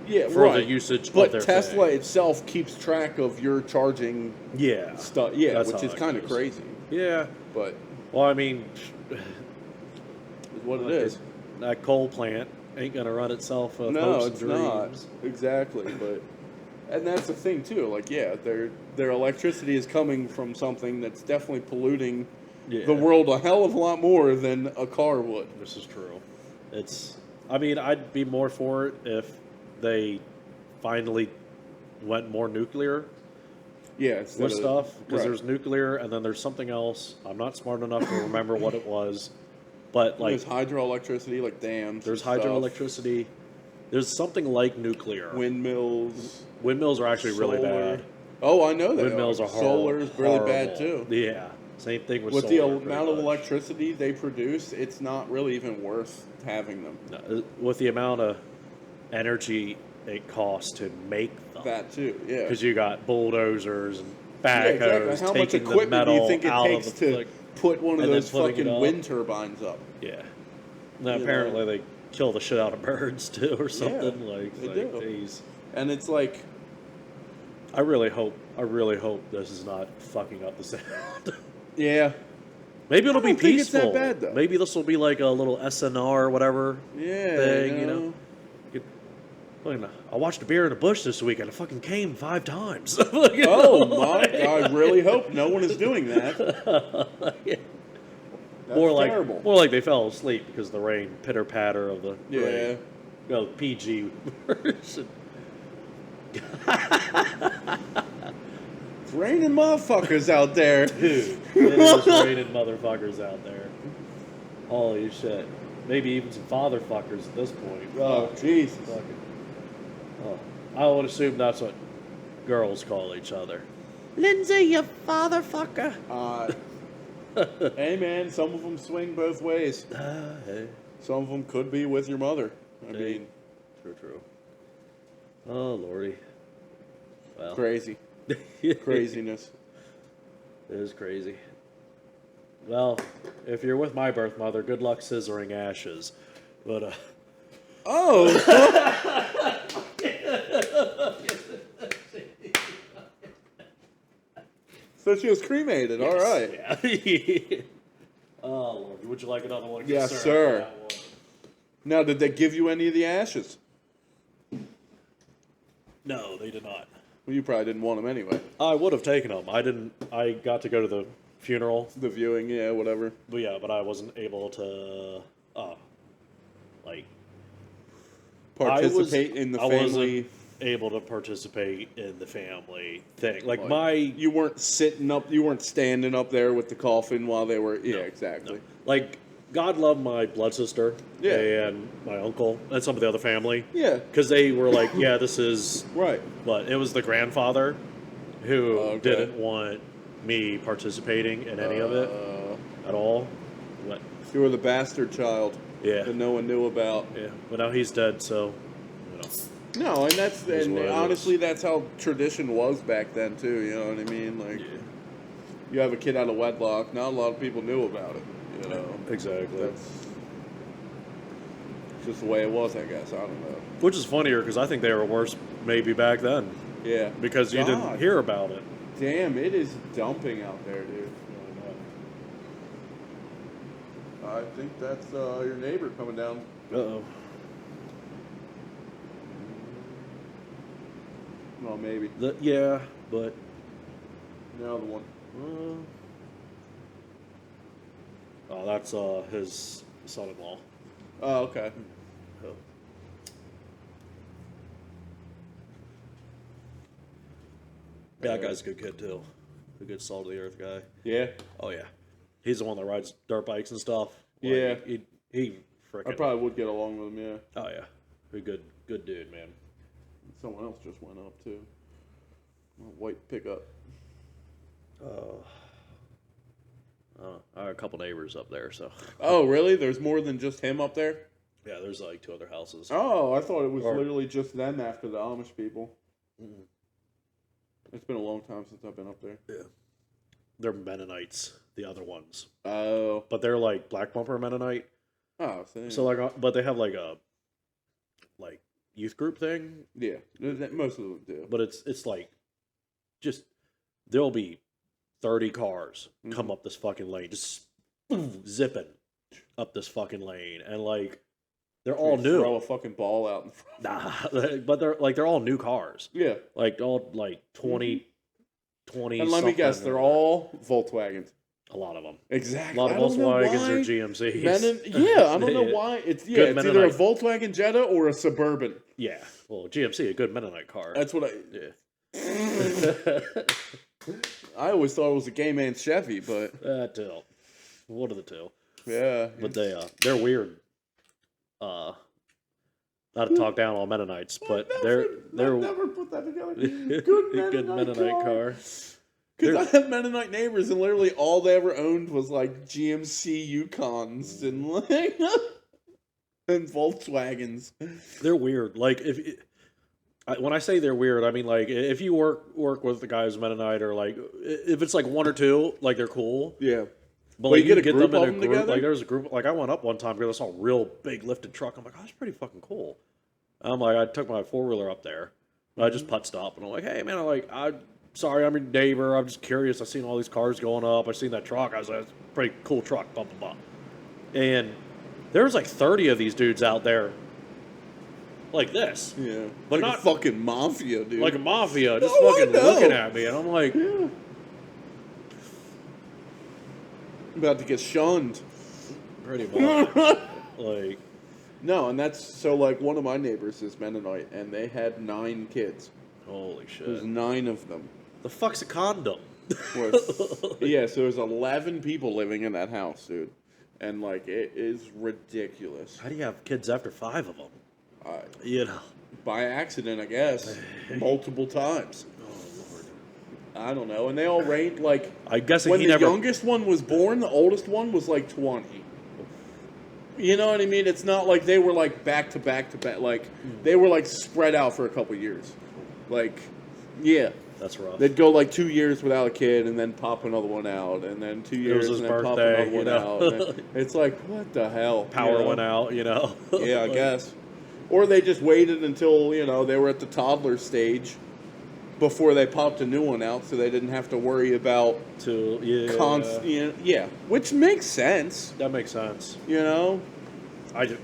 Yeah, for right. the usage But of their Tesla thing. itself keeps track of your charging Yeah, stuff. Yeah, That's which how is it kind of goes. crazy, yeah. but Well, I mean, it's what it like is. that coal plant ain't gonna run itself with No, hopes it's and not dreams. exactly. But and that's the thing too. Like, yeah, their electricity is coming from something that's definitely polluting Yeah. the world a hell of a lot more than a car would. This is true. I mean, I'd be more for it if they finally went more nuclear Yeah, instead with of- stuff. Because right. there's nuclear and then there's something else. I'm not smart enough to remember what it was. But, like, there's hydroelectricity, like dams. there's and stuff, hydroelectricity. There's something like nuclear. windmills. Windmills are actually really solar. bad. Oh, I know they Windmills are horrible. Solar's really bad horrible. too. Yeah. Same thing with With the solar. pretty amount of much. electricity they produce, it's not really even worth having them. No, with the amount of energy it costs to make them. That too, yeah. Because you got bulldozers and Yeah, backhoes exactly. How much taking the equipment do metal you think it out takes of the to like, put one of and then those putting it fucking up? wind turbines up? yeah. Now You know? apparently they kill the shit out of birds too, or something they like. do. Geez. And it's like, I really hope this is not fucking up the sound. yeah, Maybe it'll I be don't think it's peaceful. that bad, though. Maybe this will be like a little SNR or whatever yeah, thing, you know. I watched a bear in a bush this week and it fucking came 5 times. You Oh know, my! like- I really hope no one is doing that. Yeah. That's More terrible. like they fell asleep because the rain pitter patter of the Yeah. rain. No, PG version. It's raining motherfuckers out there. Dude, it is raining motherfuckers out there. Holy shit. Maybe even some fatherfuckers at this point. Oh Jesus! Fucking, oh. I would assume that's what girls call each other. Lindsay, you fatherfucker. Hey man, some of them swing both ways. Hey. Some of them could be with your mother. I Hey. mean, True. Oh, lordy. Well. crazy, craziness. It is crazy. Well, if you're with my birth mother, good luck scissoring ashes. But, Oh, so she was cremated. All right. yeah. Oh, Lord. Would you like another one? Yes, Get sir. for that one. Now, did they give you any of the ashes? No, they did not. Well, you probably didn't want them anyway. I would have taken them. I didn't. I got to go to the funeral, The viewing, yeah, whatever. but I wasn't able to, like, Participate in the I family. wasn't able to participate in the family thing. Like, Like, you weren't sitting up, you weren't standing up there with the coffin while they were. Yeah, exactly. like, God loved my blood sister Yeah. and my uncle and some of the other family. Yeah, Because they were like, yeah, this is. right. But it was the grandfather who Okay. didn't want me participating in any of it at all. But, You were the bastard child yeah. that no one knew about. Yeah. But now he's dead, so. No, and that's Is and what it honestly, that's how tradition was back then too. You know what I mean? Like, Yeah. you have a kid out of wedlock. Not a lot of people knew about it. You know, Exactly. that's just the way it was. I guess I don't know. Which is funnier because I think they were worse maybe back then Yeah, because you didn't God. hear about it. Damn, it is dumping out there, dude. I think that's your neighbor coming down. Uh-oh. Well, maybe Yeah, but the other one. oh, that's his son-in-law. Oh, okay. Oh. Yeah, that guy's a good kid too. A good salt of the earth guy. Yeah, Oh yeah, he's the one that rides dirt bikes and stuff. Like, Yeah. he freaking. I probably would get along with him. Yeah. Oh yeah, a good dude, man. Someone else just went up too. A white pickup. I have a couple neighbors up there, so Oh, really? There's more than just him up there? yeah, there's like 2 other houses. Oh, I thought it was Or- literally just them after the Amish people. Mm-mm. It's been a long time since I've been up there. Yeah, they're Mennonites, the other ones, Oh. but they're like black bumper Mennonite. Oh, so, So like, but they have like a youth group thing, yeah, most of them do. but it's like just there'll be 30 cars come Mhm. up this fucking lane, just zipping up this fucking lane, and like they're all They Throw new. a fucking ball out in front. Nah, but they're all new cars, Yeah, like all like 20, 20. and let me guess, something they're or- all Volkswagens. a lot of them. Exactly. A lot of I don't know Volkswagens why. or GMCs. Yeah, I don't know why. It's Good it's either a Mennonite. Volkswagen Jetta or a Suburban. Yeah, well, GMC, a good Mennonite car. That's what I. Yeah. I always thought it was a gay man's Chevy, but Two. One of the two. yeah. But they're weird. Not to talk down on Mennonites, but they're never put that together. Good Mennonite car. Because I have Mennonite neighbors, and literally all they ever owned was like GMC Yukons and like and Volkswagens. They're weird. Like when I say they're weird, I mean like if you work with the guys Mennonite or like if it's like 1 or 2, like they're cool. Yeah. But Well, like you you get a get group them in of a them group. together? Like there's a group. Like I went up one time because I saw a real big lifted truck. I'm like, oh, that's pretty fucking cool. I'm like, I took my 4-wheeler up there. And I just putzed up and I'm like, hey man, I'm sorry, I'm your neighbor. I'm just curious. I seen all these cars going up. I seen that truck. I was like, it's a pretty cool truck. Blah blah blah. And there was like 30 of these dudes out there, like this, Yeah. But like not- a fucking mafia, dude. like a mafia, just Oh, I fucking know. looking at me, and I'm like, Yeah. About to get shunned. pretty much, like, No, and that's so like one of my neighbors is Mennonite, and they had 9 kids. holy shit. There's 9 of them. The fuck's a condom? Yeah, so there's 11 people living in that house, dude, and like it is ridiculous. How do you have kids after 5 of them? I, You know. by accident, I guess, multiple times. Oh lord. I don't know, and they all range like I'm guessing when he the never. youngest one was born, the oldest one was like 20. You know what I mean? It's not like they were like back to back to back. Like they were like spread out for a couple years. Like, yeah, That's rough. they'd go like 2 years without a kid, and then pop another one out, and then 2 was years, his and then pop birthday, another one you know? out. And it's like, what the hell? Power you know? went out, you know. Yeah, I guess. Or they just waited until they were at the toddler stage, before they popped a new one out, so they didn't have to worry about To yeah, yeah, which makes sense. that makes sense. You know, I just,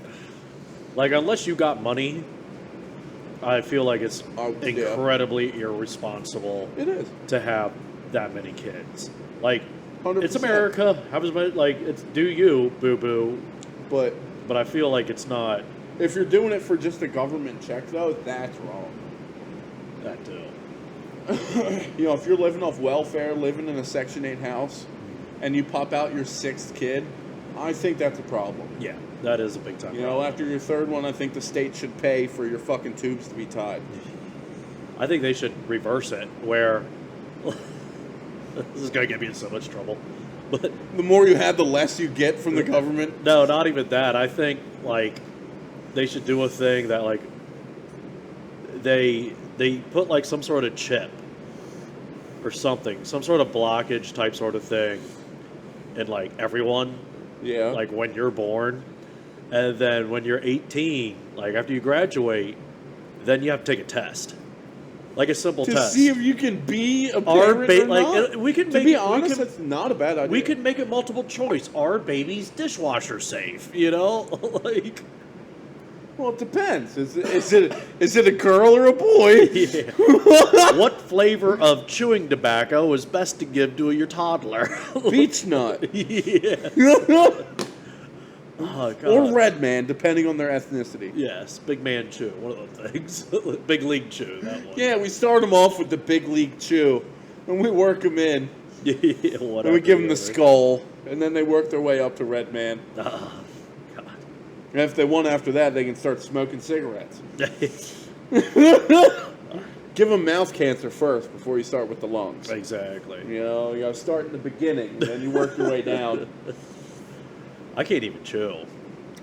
like, unless you got money, I feel like it's yeah. incredibly irresponsible It is to have that many kids. Like, 100%. it's America. Have as many, like, it's do you, boo boo. But But I feel like it's not if you're doing it for just a government check, though, that's wrong. that too. You know, if you're living off welfare, living in a Section 8 house, and you pop out your 6th kid, I think that's a problem. Yeah, that is a big time. You know, after your 3rd one, I think the state should pay for your fucking tubes to be tied. I think they should reverse it, where this is gonna get me in so much trouble. But The more you have, the less you get from the government. no, not even that. I think like they should do a thing that like they put like some sort of chip or something, some sort of blockage type sort of thing in like everyone, Yeah. like when you're born, and then when you're 18, like after you graduate, then you have to take a test, like a simple to test. see if you can be a Our parent or like not. we can To make be it, honest, that's not a bad idea. we could make it multiple choice. Are babies dishwasher safe? You know, like. Well, it depends. Is it a girl or a boy? Yeah. What flavor of chewing tobacco is best to give to your toddler? Beech nut. Yeah. Oh, God. Or red man, depending on their ethnicity. Yes, Big Man Chew, one of those things. Big League Chew, that one. Yeah, we start them off with the big league chew, and we work them in, Yeah, whatever. and we give them the yeah. skull, and then they work their way up to red man. Oh, God. And if they want after that, they can start smoking cigarettes. Give them mouth cancer first before you start with the lungs. Exactly. You know, you gotta start in the beginning, and then you work your way down. I can't even chew.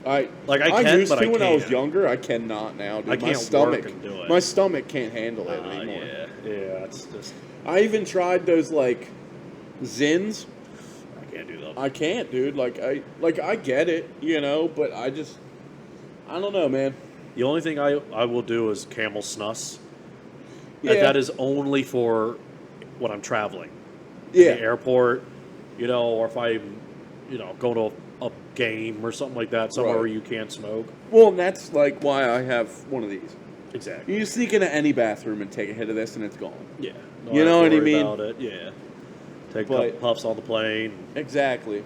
I I can, used but to I when I was can't. younger. I cannot now, dude. I My can't stomach, work and do it. my stomach can't handle it anymore. Yeah, it's just, I even tried those like Zins. I can't do that. I can't, dude. Like I get it, you know, but I don't know, man. The only thing I will do is Camel Snus. Yeah. And that is only for when I'm traveling. Yeah. The airport, you know, or if I'm, you know, going to a game or something like that, somewhere Right. where you can't smoke. Well, and that's like why I have one of these. Exactly. You sneak into any bathroom and take a hit of this, and it's gone. Yeah. You know what I mean? About it. Yeah. Take a But- couple puffs on the plane. Exactly.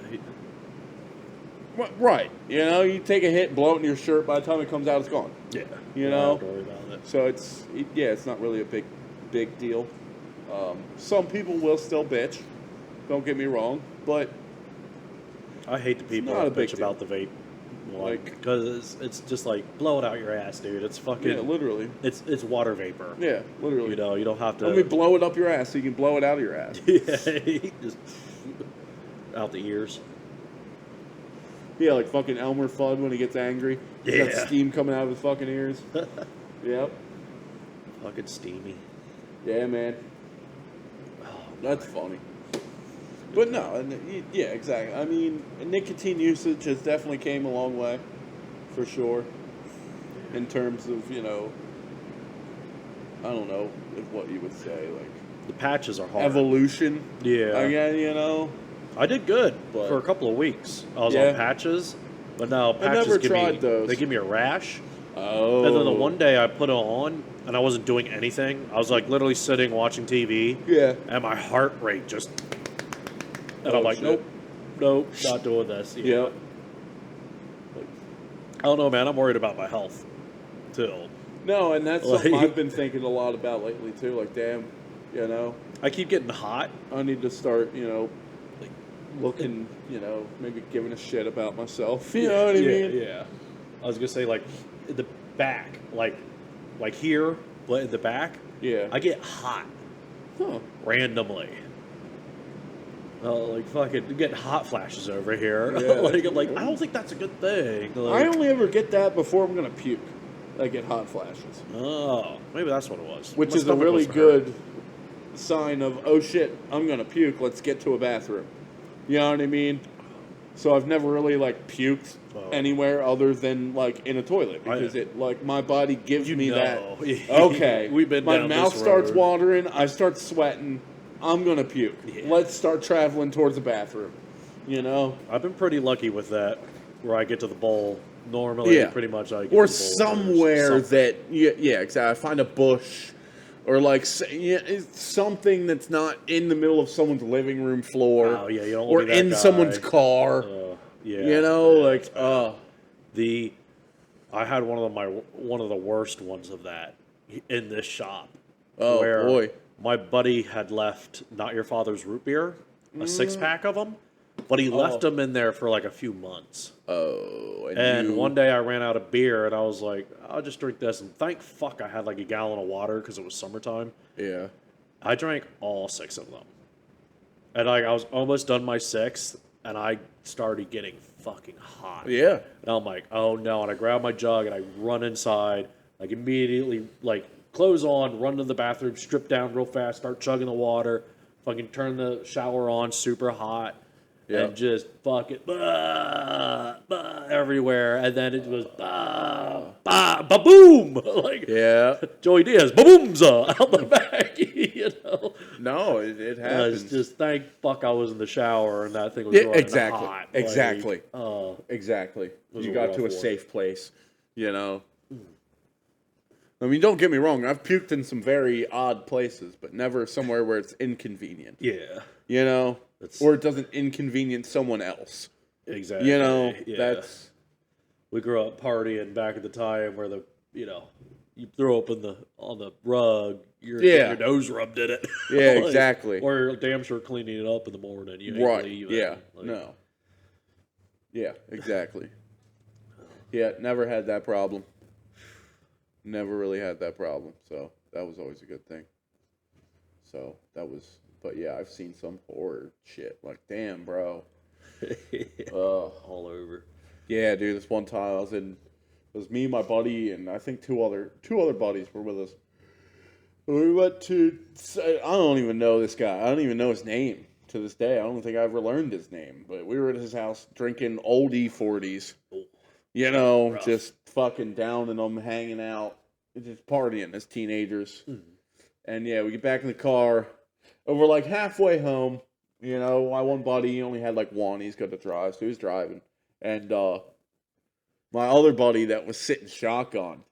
Right. You know, you take a hit, blow it in your shirt. By the time it comes out, it's gone. Yeah. You Don't know? have to worry about it. So it's not really a big deal. Some people will still bitch. Don't get me wrong, but I hate the people not a that big bitch deal. about the vape one, Like- because it's just like blow it out your ass, dude. It's fucking. yeah, literally. It's water vapor. Yeah, literally. You know, you don't have to. Let me blow it up your ass so you can blow it out of your ass. Yeah, just out the ears. Yeah, like fucking Elmer Fudd when he gets angry. He's got Yeah. steam coming out of his fucking ears. Yep. Fucking steamy. Yeah, man. Oh, That's funny. But no, yeah, exactly. I mean, nicotine usage has definitely came a long way, for sure. In terms of, you know, I don't know what you would say, like the patches are hard. evolution. Yeah. Again, you know. I did good But- for a couple of weeks. I was Yeah. on patches, but now I patches never give tried me those. they give me a rash. Oh. And then the one day I put it on and I wasn't doing anything. I was like literally sitting watching TV, Yeah. and my heart rate just. And Oh, I'm like, shit. nope, not doing this. You know? Yep. I don't know, man. I'm worried about my health, too. No, and that's something Like- I've been thinking a lot about lately too. Like, damn, you know, I keep getting hot. I need to start, you know, like looking, you know, maybe giving a shit about myself. You know what I Yeah, mean? Yeah. I was gonna say like in the back, like here, but in the back, Yeah. I get hot Huh. randomly. Like fucking getting hot flashes over here. Yeah, like I'm like, that's I don't think that's a good thing. I Like, only ever get that before I'm gonna puke. I get hot flashes, oh, maybe that's what it was. which My is a stomach really was hurt. good sign of, oh shit, I'm gonna puke. Let's get to a bathroom. You know what I mean? So I've never really like puked Oh. anywhere other than like in a toilet because it like my body gives me that. Okay, We've been my down mouth this starts road. watering. I start sweating. I'm gonna puke. Yeah. Let's start traveling towards the bathroom. You know, I've been pretty lucky with that, where I get to the bowl normally. Yeah. Pretty much I get or to the bowl somewhere first. Something. that yeah, exactly. I find a bush. Or like it's something that's not in the middle of someone's living room floor, Oh yeah, you don't or want to be that in guy. someone's car. Yeah, You know, yeah, like it's bad. I had one of the worst ones of that in this shop, oh where boy, my buddy had left Not Your Father's root beer, a 6-pack of them, but he left Oh. them in there for like a few months. oh, And you, one day I ran out of beer, and I was like, I'll just drink this. And thank fuck I had like a gallon of water because it was summertime. yeah, I drank all 6 of them. And like I was almost done my 6th, and I started getting fucking hot. yeah, And I'm like, oh no. And I grab my jug and I run inside, like immediately, like clothes on, run to the bathroom, strip down real fast, start chugging the water, fucking turn the shower on super hot, Yeah. and just fucking everywhere. And then it was ba-boom! Like yeah. Joey Diaz, ba-boomza out the back, you know? No, it It's happens. just thank fuck I was in the shower and that thing was Yeah, running exactly, hot. exactly. Like, Exactly. was You a got rough to a one. safe place, you know. I mean, don't get me wrong. I've puked in some very odd places, but never somewhere where it's inconvenient. yeah, You know, That's- or it doesn't inconvenience someone else. exactly. You know, yeah. that's We grew up partying back at the time where you throw up on the rug, Yeah. your nose rubbed in it. Yeah, Like, exactly. Or you're damn sure cleaning it up in the morning. You ain't right. leaving. Yeah. Like, No. Yeah. Exactly. Yeah. Never had that problem. Never really had that problem. So that was always a good thing. So that was, but yeah, I've seen some horror shit. Like, damn, bro. all over. Yeah, dude. This one time it was me, my buddy, and I think two other buddies were with us. We went to, I don't even know this guy. I don't even know his name to this day. I don't think I ever learned his name. But we were at his house drinking old E40s. You know, Rough. just fucking downing them, hanging out, just partying as teenagers. And yeah, we get back in the car. We're like halfway home. You know, my one buddy only had like one. He's got to drive, so he was driving. And my other buddy that was sitting shotgun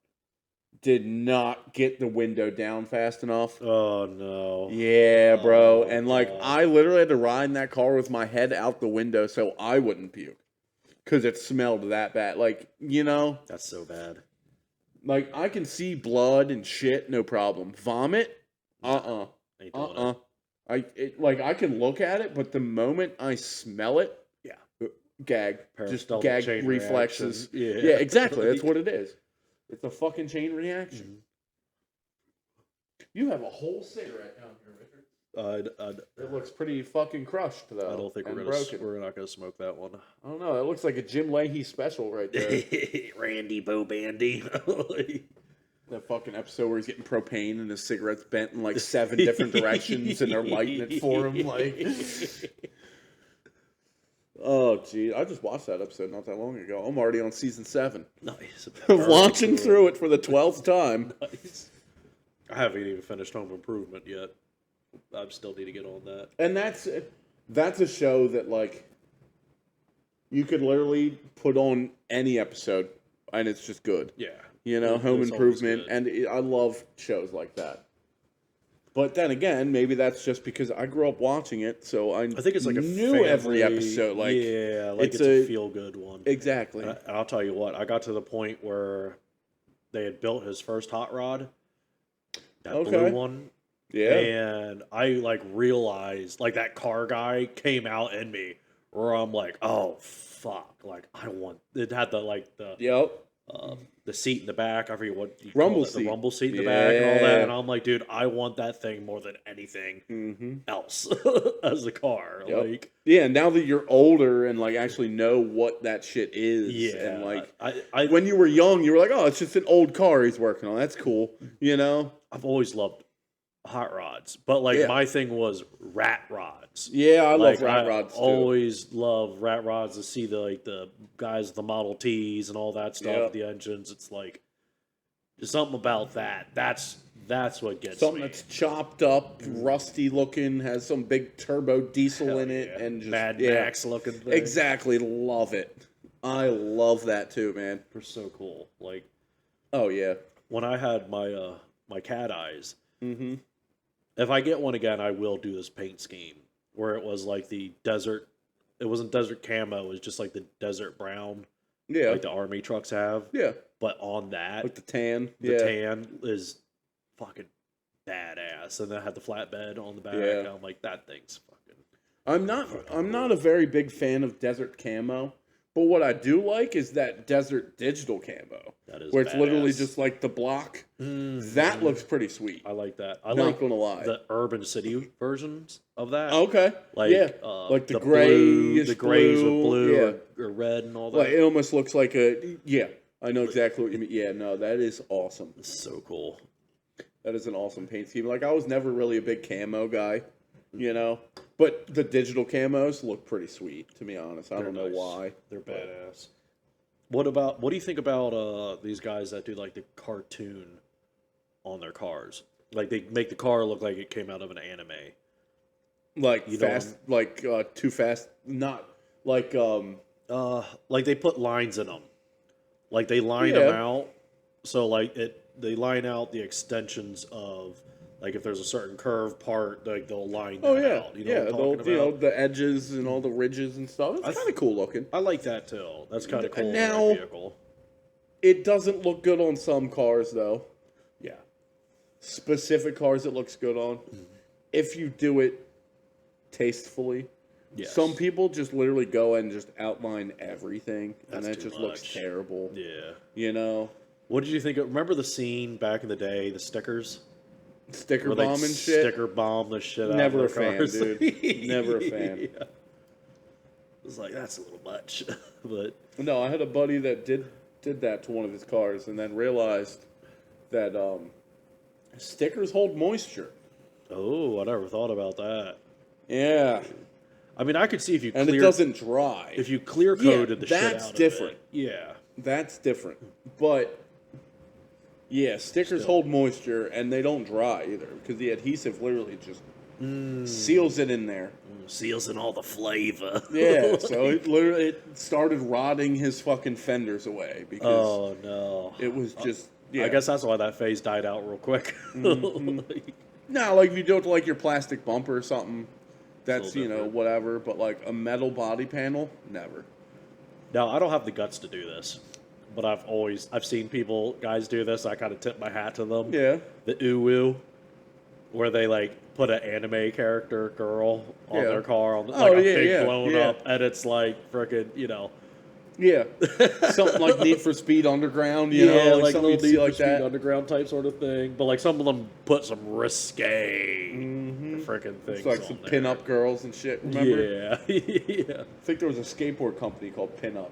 did not get the window down fast enough. Oh no. Yeah, bro. Oh, And like, God. I literally had to ride in that car with my head out the window so I wouldn't puke. Because it smelled that bad. Like, you know, That's so bad. like I can see blood and shit, no problem. Vomit? Ain't doing it. I can look at it, but the moment I smell it, Yeah. gag. Just Peristaltic gag chain reflexes. reaction. Yeah, exactly. That's what it is. It's a fucking chain reaction. You have a whole cigarette down here, Richard. It looks pretty fucking crushed, though. I don't think and we're not gonna smoke that one. I don't know. It looks like a Jim Leahy special right there. Randy Bo Bandy. That fucking episode where he's getting propane and his cigarette's bent in like 7 different directions and they're lighting it for him. Like, oh, gee. I just watched that episode not that long ago. I'm already on season 7. Nice. Watching through it for the 12th time. Nice. I haven't even finished Home Improvement yet. I still need to get on that. And that's a show that, like, you could literally put on any episode and it's just good. Yeah. You know, It's Home always Improvement, good. and I love shows like that. But then again, maybe that's just because I grew up watching it, so I I think it's like a knew every family- episode. Like, yeah, like it's it's a a- feel good one. exactly. And I'll tell you what, I got to the point where they had built his first hot rod, that Okay. blue one, Yeah, and I like realized like that car guy came out in me where I'm like, oh fuck, like I want it had yep. the seat in the back, I forget what you Rumble call it, seat. the rumble seat in the back and all that, Yeah. and I'm like, dude, I want that thing more than anything Mm-hmm. else as a car. Yep. Like, Yeah, now that you're older and like actually know what that shit is, yeah, and like I when you were young, you were like, oh, it's just an old car he's working on. That's cool, you know. I've always loved hot rods, but like Yeah. my thing was rat rods. Yeah, I Like love rat I rods too. always love rat rods to see the guys with the Model Ts and all that stuff Yeah. with the engines. It's like there's something about that. That's what gets Something me. that's chopped up, rusty looking, has some big turbo diesel Hell in it, yeah. and just Mad yeah. Max looking thing. Exactly, love it. I love that too, man. They're so cool. Like Oh yeah. when I had my my cat eyes, Mm-hmm. if I get one again, I will do this paint scheme where it was like the desert. It wasn't desert camo. It was just like the desert brown, Yeah. like the army trucks have. Yeah. But on that, Like the tan. the yeah. tan is fucking badass, and then I had the flatbed on the back. Yeah. I'm like, that thing's fucking. I'm not a very big fan of desert camo, but what I do like is that desert digital camo, That is where it's literally badass. just like the block. Mhm. That looks pretty sweet. I like that. I Not like gonna lie. the urban city versions of that. Okay. Like, yeah. Like the grayish the grays blue, with blue yeah. or red and all that. Like it almost looks like a yeah. I know exactly what you mean. Yeah, no, that is awesome. It's so cool. That is an awesome paint scheme. Like I was never really a big camo guy, you know, but the digital camos look pretty sweet. To be honest, I They're don't know nice. why. They're badass. What do you think about these guys that do like the cartoon on their cars? Like they make the car look like it came out of an anime. Like You know fast, like too fast. Not like Like they put lines in them. Like they line Yeah. them out. So like they line out the extensions of like if there's a certain curved part, like they'll line that oh yeah, out. You know yeah. what I'm talking about? You know the edges and all the ridges and stuff. It's kind of cool looking. I like that too. That's kind of cool. in Now- a vehicle. It doesn't look good on some cars though. Yeah. Specific cars it looks good on. If you do it tastefully. Yes. Some people just literally go and just outline everything, That's and it too just looks much. terrible. Yeah. You know, What did you think? Remember the scene back in the day, the stickers? sticker Where they bomb and shit. Sticker bomb the shit out Never of a their fan, cars. dude. Never a fan. Yeah. It was like, that's a little much. But No, I had a buddy that did that to one of his cars, and then realized that stickers hold moisture. oh, I never thought about that. Yeah, I mean, I could see if you and clear it doesn't dry. if you clear Yeah, coated the shit that's out different. of it. Yeah. That's different, but yeah, stickers Still. hold moisture and they don't dry either because the adhesive literally just seals it in there. Seals in all the flavor. Yeah, so it started rotting his fucking fenders away because Oh no. it was just yeah. I guess that's why that phase died out real quick. Like, no, like if you do it to like your plastic bumper or something, that's little you know different. whatever. But like a metal body panel, never. now I don't have the guts to do this, but I've seen guys do this. I kind of tip my hat to them. Yeah, The uwu, where they like put an anime character girl on Yeah. their car on Oh, like a yeah, big yeah, blown yeah. up, and it's like freaking yeah, something like Need for Speed Underground. You know, like like a something little you'd see Need for like Speed that. Underground type sort of thing. But like some of them put some risque Mhm. freaking things. It's like on some there. pin-up girls and shit. Remember? Yeah, yeah, I think there was a skateboard company called Pin-Up.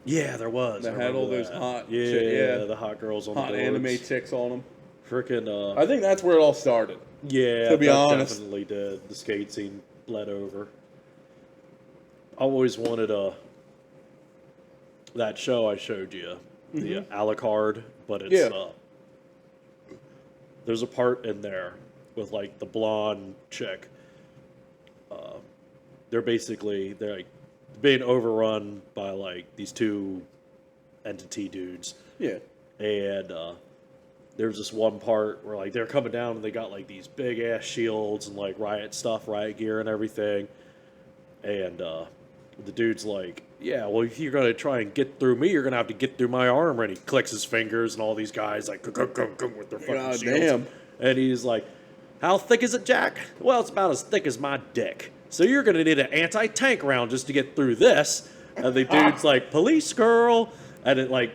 yeah. There was. That I had all remember those that. hot yeah, shit, yeah. the hot girls on Hot the anime boards. chicks on them. Freaking. I think that's where it all started. Yeah, To be that honest. definitely did. The skate scene bled over. I always wanted that show I showed you, the Alucard, but it's Mm-hmm. Yeah. There's a part in there with like the blonde chick. They're like being overrun by like these two entity dudes. Yeah. And there's this one part where like they're coming down and they got like these big ass shields and like riot gear and everything. And the dude's like, yeah, well, if you're gonna try and get through me, you're gonna have to get through my armor. And he clicks his fingers, and all these guys like with their fucking God shields. damn. And he's like, how thick is it, Jack? Well, it's about as thick as my dick. So you're gonna need an anti-tank round just to get through this. And the dude's like, police girl, and it like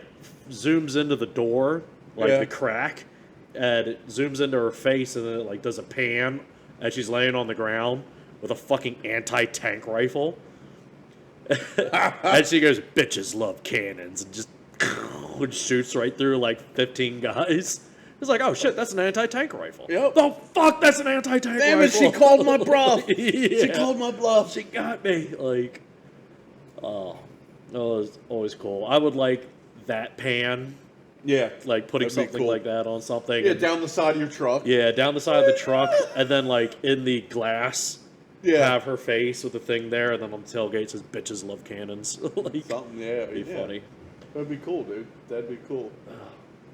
zooms into the door, like Yeah. the crack, and it zooms into her face, and then it like does a pan as she's laying on the ground with a fucking anti-tank rifle. And she goes, bitches love cannons, and just and shoots right through like 15 guys. He's like, oh shit, that's an anti-tank rifle. Yep. Oh fuck, that's an anti-tank Damn it, rifle. she called my bluff. Yeah. She called my bluff. She got me. Like, oh, it was always cool. I would like that pan, Yeah. like putting That'd be something cool. like that on something. Yeah, and- down the side of your truck. yeah, down the side of the truck, and then like in the glass, Yeah. have her face with the thing there, and then on the tailgate says "bitches love cannons." Like, Something, yeah. it'd be funny. That'd be cool, dude. That'd be cool.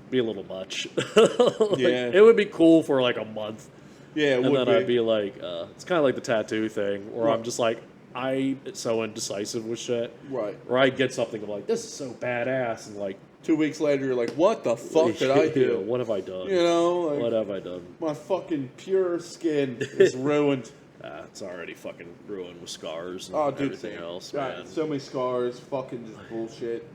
Be a little much. Like, Yeah. it would be cool for like a month, Yeah, it and would then I'd be like, it's kind of like the tattoo thing, where Right. I'm just like, I'm so indecisive with shit. Right. Or I get something, I'm like, this is so badass, and like, 2 weeks later, you're like, what the fuck did I do? What have I done? You know, like, What have I done? my fucking pure skin is ruined. It's already fucking ruined with scars and Oh, dude, everything same. else, God, man. so many scars, fucking just bullshit.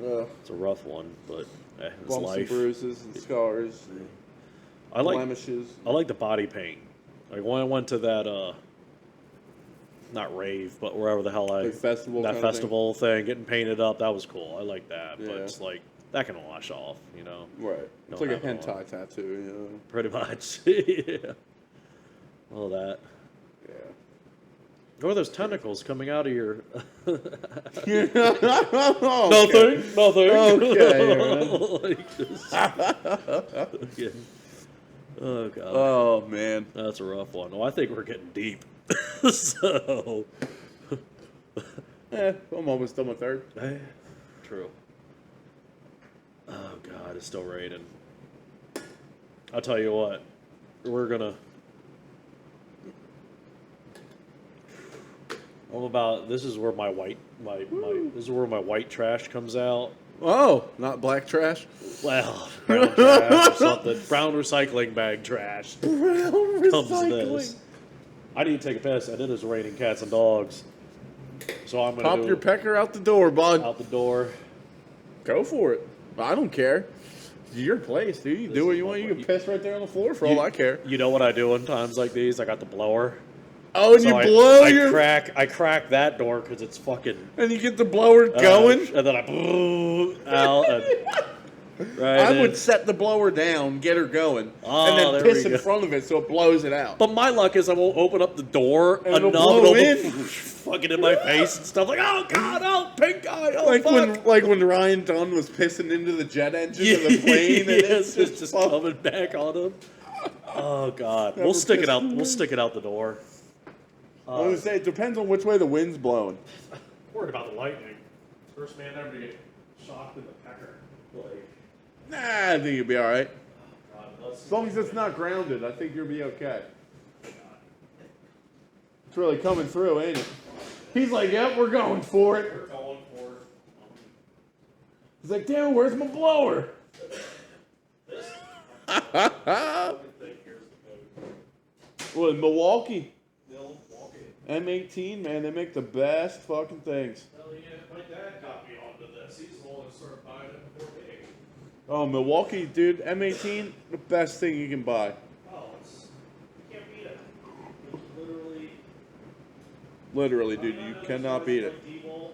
It's a rough one, but it's Bumps and life. bruises and scars, and I like blemishes. I like the body paint. Like when I went to that not rave, but wherever the hell Like festival that kind of festival thing, getting painted up, that was cool. I like that. But Yeah. it's like that can wash off, you know. Right. It's Don't like a have it on. hentai tattoo, you Pretty much. Yeah. All that. know? What are those tentacles coming out of your Yeah. Nothing. Okay, Like just- Yeah. Oh god. Oh, man. That's a rough one. Well, I think we're getting deep. So, I'm almost done with third. true. Oh God, it's still raining. I'll tell you what, we're gonna. I'm about. This is where my this is where my white trash comes out. Oh, not black trash? Well, brown trash or something. Brown recycling bag trash. Brown Comes this. I need to take a piss, and it is raining cats and dogs. So I'm gonna Pop do your pecker out the door, bud. out the door. Go for it. I don't care. It's your place, dude. You This do what is you my want. You place. can piss right there on the floor for all I care. You know what I do in times like these? I got the blower. Oh, and So you I, blow I your... crack that door because it's fucking And you get the blower going. and then I out and right. I in. would set the blower down, get her going, Oh, and then there piss we in go. front of it so it blows it out. But my luck is I won't open up the door And it'll enough. blow It'll in. fucking in my face and stuff like, oh god, oh pink eye, oh like fuck. when Ryan Dunn was pissing into the jet engine of the plane, and Yes, it's just fuck- coming back on him. Oh god, Never we'll stick it pissed out. in We'll stick it out the door. I was gonna say it depends on which way the wind's blowing. Worried about the lightning. First man ever to get shocked in the pecker. Like, Nah, I think you'll be all right. God, let's- As long as it's not grounded, I think you'll be okay. It's really coming through, ain't it? He's like, "Yep, we're going for it." We're going for it. He's like, "Damn, where's my blower?" Well, in Milwaukee, M18, man, they make the best fucking things. Hell yeah, my dad got me onto this. He's the one that started buying it before me. Oh, Milwaukee, dude, M18, the best thing you can buy. Oh, you can't beat it. It's literally. Literally, dude, you cannot beat it. Like D-Bolt.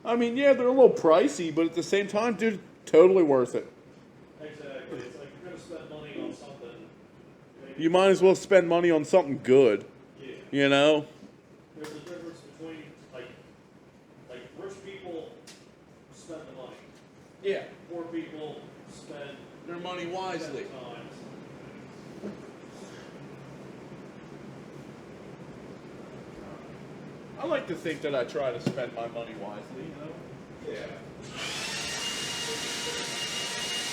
I mean, yeah, they're a little pricey, but at the same time, dude, totally worth it. Exactly. It's like you're gonna spend money on something. Maybe, You might as well spend money on something good, yeah. you know? There's a difference between like rich people spend the money. Yeah, Poor people spend their money wisely. time. I like to think that I try to spend my money wisely, you know? Yeah.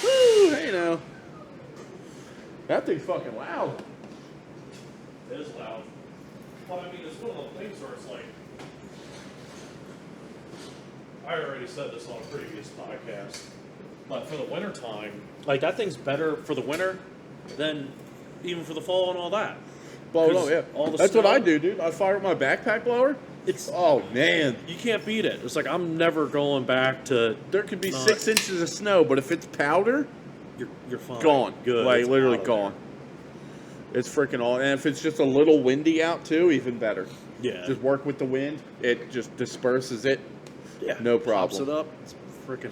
Woo, hey now. That thing's fucking loud. It is loud. But I mean, it's one of those things where it's like, I already said this on a previous podcast, but for the winter time, like that thing's better for the winter than even for the fall and all that. Blow it 'Cause up, yeah. all the That's what snow- I do, dude. I fire up my backpack blower. It's Oh, man. you can't beat it. It's like I'm never going back to There could be Not- 6 inches of snow, but if it's powder, you're fine. gone. Good. Like, It's literally out of gone. It's freaking all. And if it's just a little windy out, too, even better. there. Yeah. Just work with the wind. It just disperses it. Yeah. No Pops problem. it up. It's freaking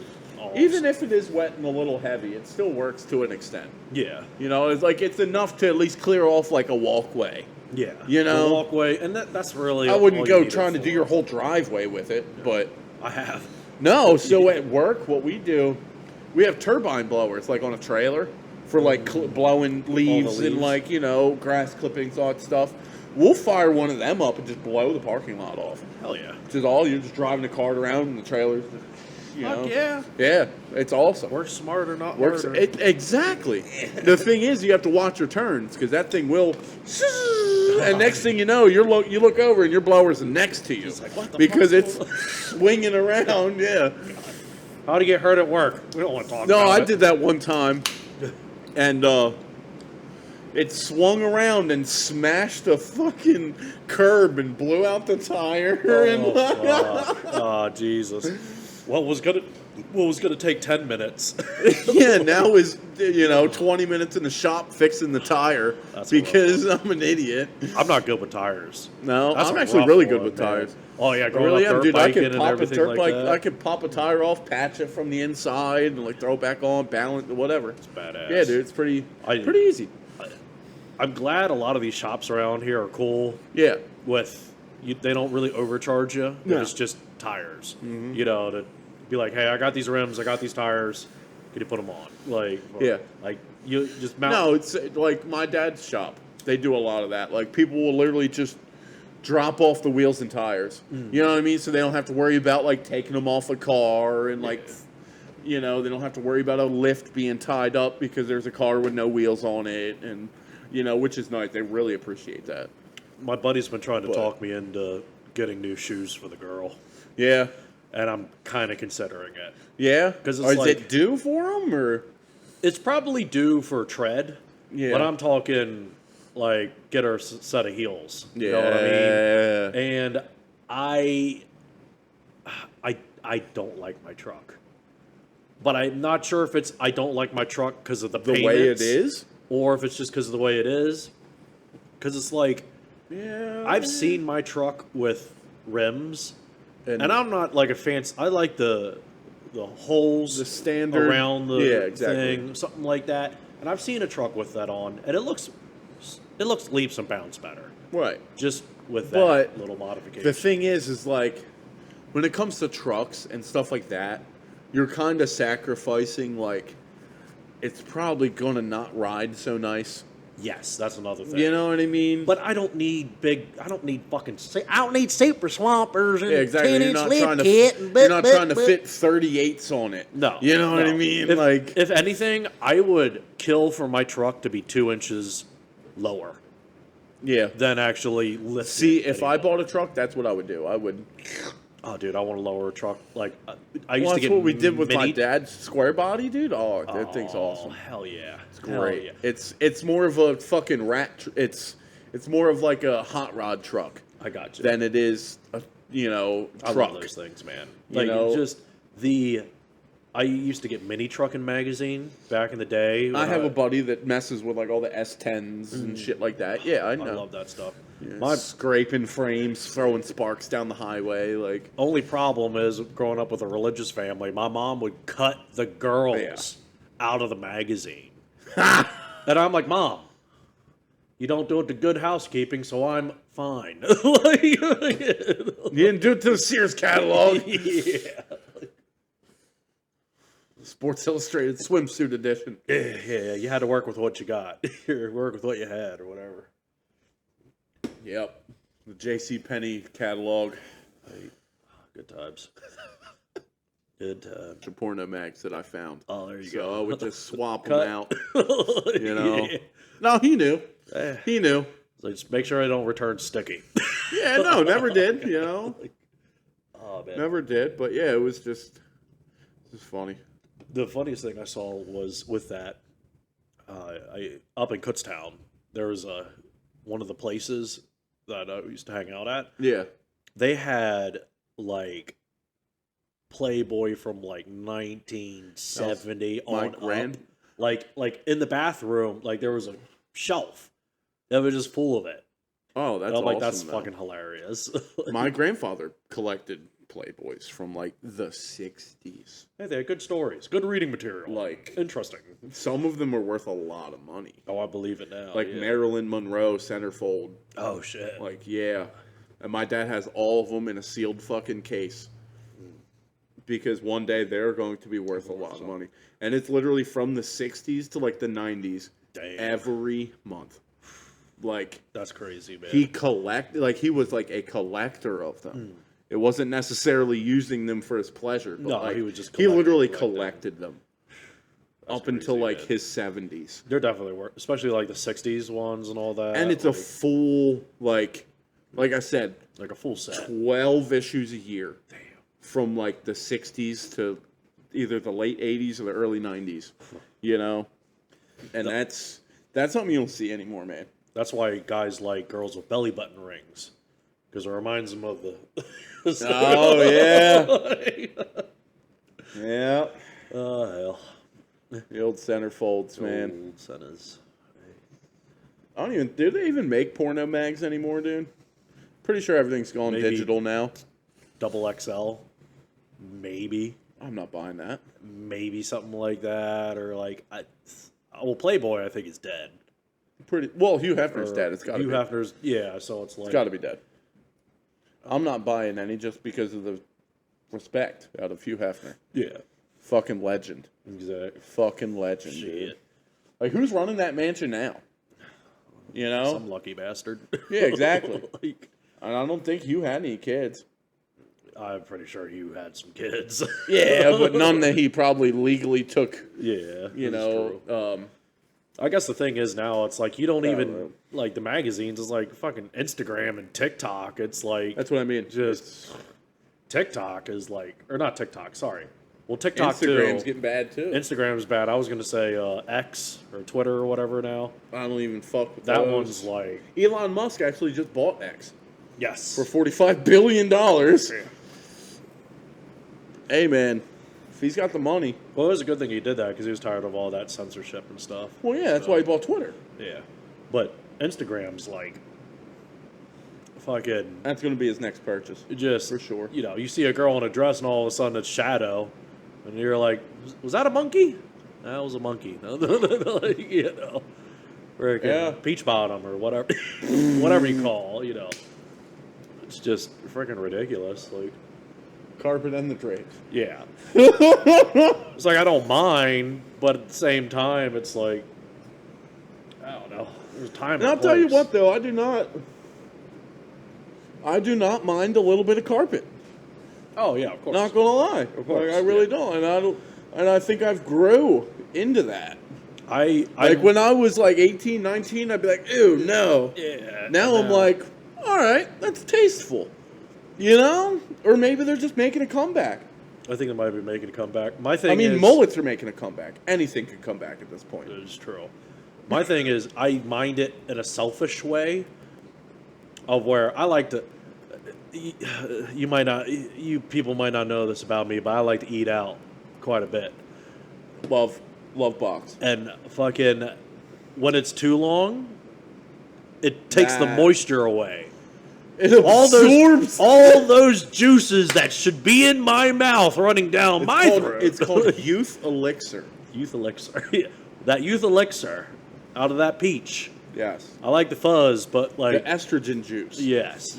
even if it is wet and a little heavy, it still works to an extent. Yeah. You know, it's like it's enough to at least clear off like a walkway. Yeah. You know? The walkway, and that's really. I wouldn't all go you need trying it to do for. your whole driveway with it, but I have. no. So at work, what we do, we have turbine blowers like on a trailer for like blowing leaves and leaves. like, you know, grass clippings, all that stuff. We'll fire one of them up and just blow the parking lot off. Hell yeah. Which is all, you're just driving the cart around and the trailer's just, you know. Fuck yeah. Yeah, it's awesome. Work smarter, not Works harder. exactly. The thing is, you have to watch your turns because that thing will. And next thing you know, you look over and your blower's next to you like, what the because fuck? it's swinging around. Yeah. How'd you get hurt at work? We don't want to talk No, about I it. did that one time, and it swung around and smashed a fucking curb and blew out the tire. Oh, fuck. Oh, Jesus. What was gonna take 10 minutes? Yeah, now is 20 minutes in the shop fixing the tire That's because I'm an idiot. I'm not good with tires. No, That's I'm a actually rough really good one, with man. tires. Oh yeah, I going really up am, dirt dude. I biking could and pop a everything dirt like bike. that. I could pop a tire off, patch it from the inside, and like throw it back on, balance, whatever. It's badass. Yeah, dude, it's pretty I- easy. I'm glad a lot of these shops around here are cool Yeah, with they don't really overcharge you. No. It's just tires. You know, to be like, hey, I got these rims, I got these tires. Can you put them on? Like, Yeah. like you just mount. no, it's like my dad's shop. They do a lot of that. Like people will literally just drop off the wheels and tires. You know what I mean? So they don't have to worry about like taking them off a car and like. They don't have to worry about a lift being tied up because there's a car with no wheels on it, and which is nice. They really appreciate that. My buddy's been trying to But- talk me into getting new shoes for the girl, Yeah, and I'm kind of considering it. yeah. 'Cause it's Or is like- it due for them or? It's probably due for tread, Yeah. but I'm talking like get her set of heels. Yeah. You know what I mean? And I don't like my truck, but I'm not sure if it's I don't like my truck because of the The way it payments, is. or if it's just because of the way it is. Because it's like Yeah. I've seen my truck with rims, and and I'm not like a fancy. I like the holes, the standard around the yeah, exactly. thing, something like that. And I've seen a truck with that on, and it looks leaps and bounds better Right. just with that But little modification. The thing is like when it comes to trucks and stuff like that, you're kind of sacrificing like it's probably gonna not ride so nice. Yes, that's another thing. You know what I mean? But I don't need fucking. I don't need super swampers and yeah, exactly. 10 You're inch not lift trying to. kit. And You're not trying to fit 38s on it. No, You know what I no. mean? If, like, if anything, I would kill for my truck to be 2 inches lower yeah. than actually lift. See, it if I anymore. bought a truck, that's what I would do. I would. Oh, dude, I want to lower a truck. Like I used Well, to that's get. what we did with my mini- dad's square body, dude. Oh, that thing's Oh, awesome. hell yeah! It's Great. yeah. It's more of a fucking it's more of like a hot rod truck I got you. than it is a I truck. love those things, man. You Like know? just the. I used to get Mini Trucking magazine back in the day. I when have a buddy that messes with like all the S10s and shit like that. Yeah, I know. I love that stuff. Yeah, My scraping frames, throwing sparks down the highway, like only problem is growing up with a religious family. My mom would cut the girls out of the magazine, and I'm like, Mom, you don't do it to good housekeeping, so I'm fine. Like, you didn't do it to the Sears catalog. yeah. Sports Illustrated swimsuit edition. Yeah, you had to work with what you got. You work with what you had, or whatever. Yep. The J.C. Penney catalog. Good times. Good times. The porno mags that I found. Oh, there you So go. I would just swap Cut. them out. You know. Yeah. No, he knew. Eh. He knew. So just make sure I don't return sticky. Yeah, no, never did. You know, Oh man. never did. But yeah, it was just funny. The funniest thing I saw was with that. I up in Kutztown, there was one of the places that I used to hang out at. Yeah. They had like Playboy from like 1970 My on grand- up. Like in the bathroom, like there was a shelf that was just full of it. Oh, that's And I'm like, awesome, that's though. fucking hilarious. My grandfather collected Playboys from like the 60s. Hey, they had good stories, good reading material. Like, Interesting. some of them are worth a lot of money. Oh, I believe it now. Like yeah. Marilyn Monroe centerfold. Oh, shit. Like, yeah. And my dad has all of them in a sealed fucking case. Because one day they're going to be worth a lot of money. And it's literally from the 60s to like the 90s. Damn. Every month. Like, That's crazy, man. he was like a collector of them. It wasn't necessarily using them for his pleasure. But No, like, he would just he literally collect them. collected them. That's Up until crazy, like man. his 70s. They're definitely worth, especially like the 60s ones and all that. And it's a full, like I said, like a full set. 12 issues a year. Damn. From like the 60s to either the late 80s or the early 90s. You know? And that's something you don't see anymore, man. That's why guys like girls with belly button rings. Because it reminds them of the... Oh, yeah. Yeah. Oh, hell. The old centerfolds, man. Old centers. Do they even make porno mags anymore, dude? Pretty sure everything's gone Maybe. digital now. Double XL. Maybe. I'm not buying that. Maybe something like that. Or like... well, Playboy, I think, is dead. Well, Hugh Hefner's Or dead. It's got to be. Hugh Hefner's... Yeah, so it's like... It's got to be dead. I'm not buying any just because of the respect out of Hugh Hefner. Yeah. Fucking legend. Exactly. Fucking legend, dude. Shit. Like, who's running that mansion now? You know? Some lucky bastard. Yeah, exactly. Like, And I don't think Hugh had any kids. I'm pretty sure Hugh had some kids. Yeah, but none that he probably legally took, Yeah. you that's know. true. I guess the thing is now it's like you don't Yeah, even right. like the magazines. It's like fucking Instagram and TikTok. It's like That's what I mean. just TikTok is like, or not TikTok. Sorry. Well, TikTok Instagram's too. getting bad, too. Instagram's bad. I was gonna say X or Twitter or whatever now. I don't even fuck with That those. one's like Elon Musk actually just bought X yes. for $45 billion. Hey, man. If he's got the money. Well, it was a good thing he did that because he was tired of all that censorship and stuff. Well, yeah, that's why he bought Twitter. Yeah, but Instagram's like fucking That's going to be his next purchase. just For sure. You know, you see a girl in a dress and all of a sudden it's Shadow, and you're like, was that a monkey? That was a monkey. Like, you know, freaking Yeah. peach bottom or whatever, whatever you call. You know, it's just freaking ridiculous. Like, Carpet and the drapes. yeah, it's like I don't mind, but at the same time, it's like I don't know. There's time. And I'll tell you what, though, I do not mind a little bit of carpet. Oh yeah, of course. Not gonna lie, course, like, I really yeah. don't, and I think I've grew into that. I Like when I was like 18, 19, I'd be like, ew, no. yeah. Now I'm like, all right, that's tasteful, you know? Or maybe they're just making a comeback. I think they might be making a comeback. My thing I mean, is, mullets are making a comeback. Anything could come back at this point. It is true. My thing is, I mind it in a selfish way, of where I like to. You might not, you people might not know this about me, but I like to eat out quite a bit. Love box. And fucking, when it's too long, it takes the Nah. moisture away. It All absorbs. those juices that should be in my mouth running down my throat. It's called Youth Elixir. Youth Elixir. That Youth Elixir out of that peach. Yes. I like the fuzz, but The like estrogen juice. yes.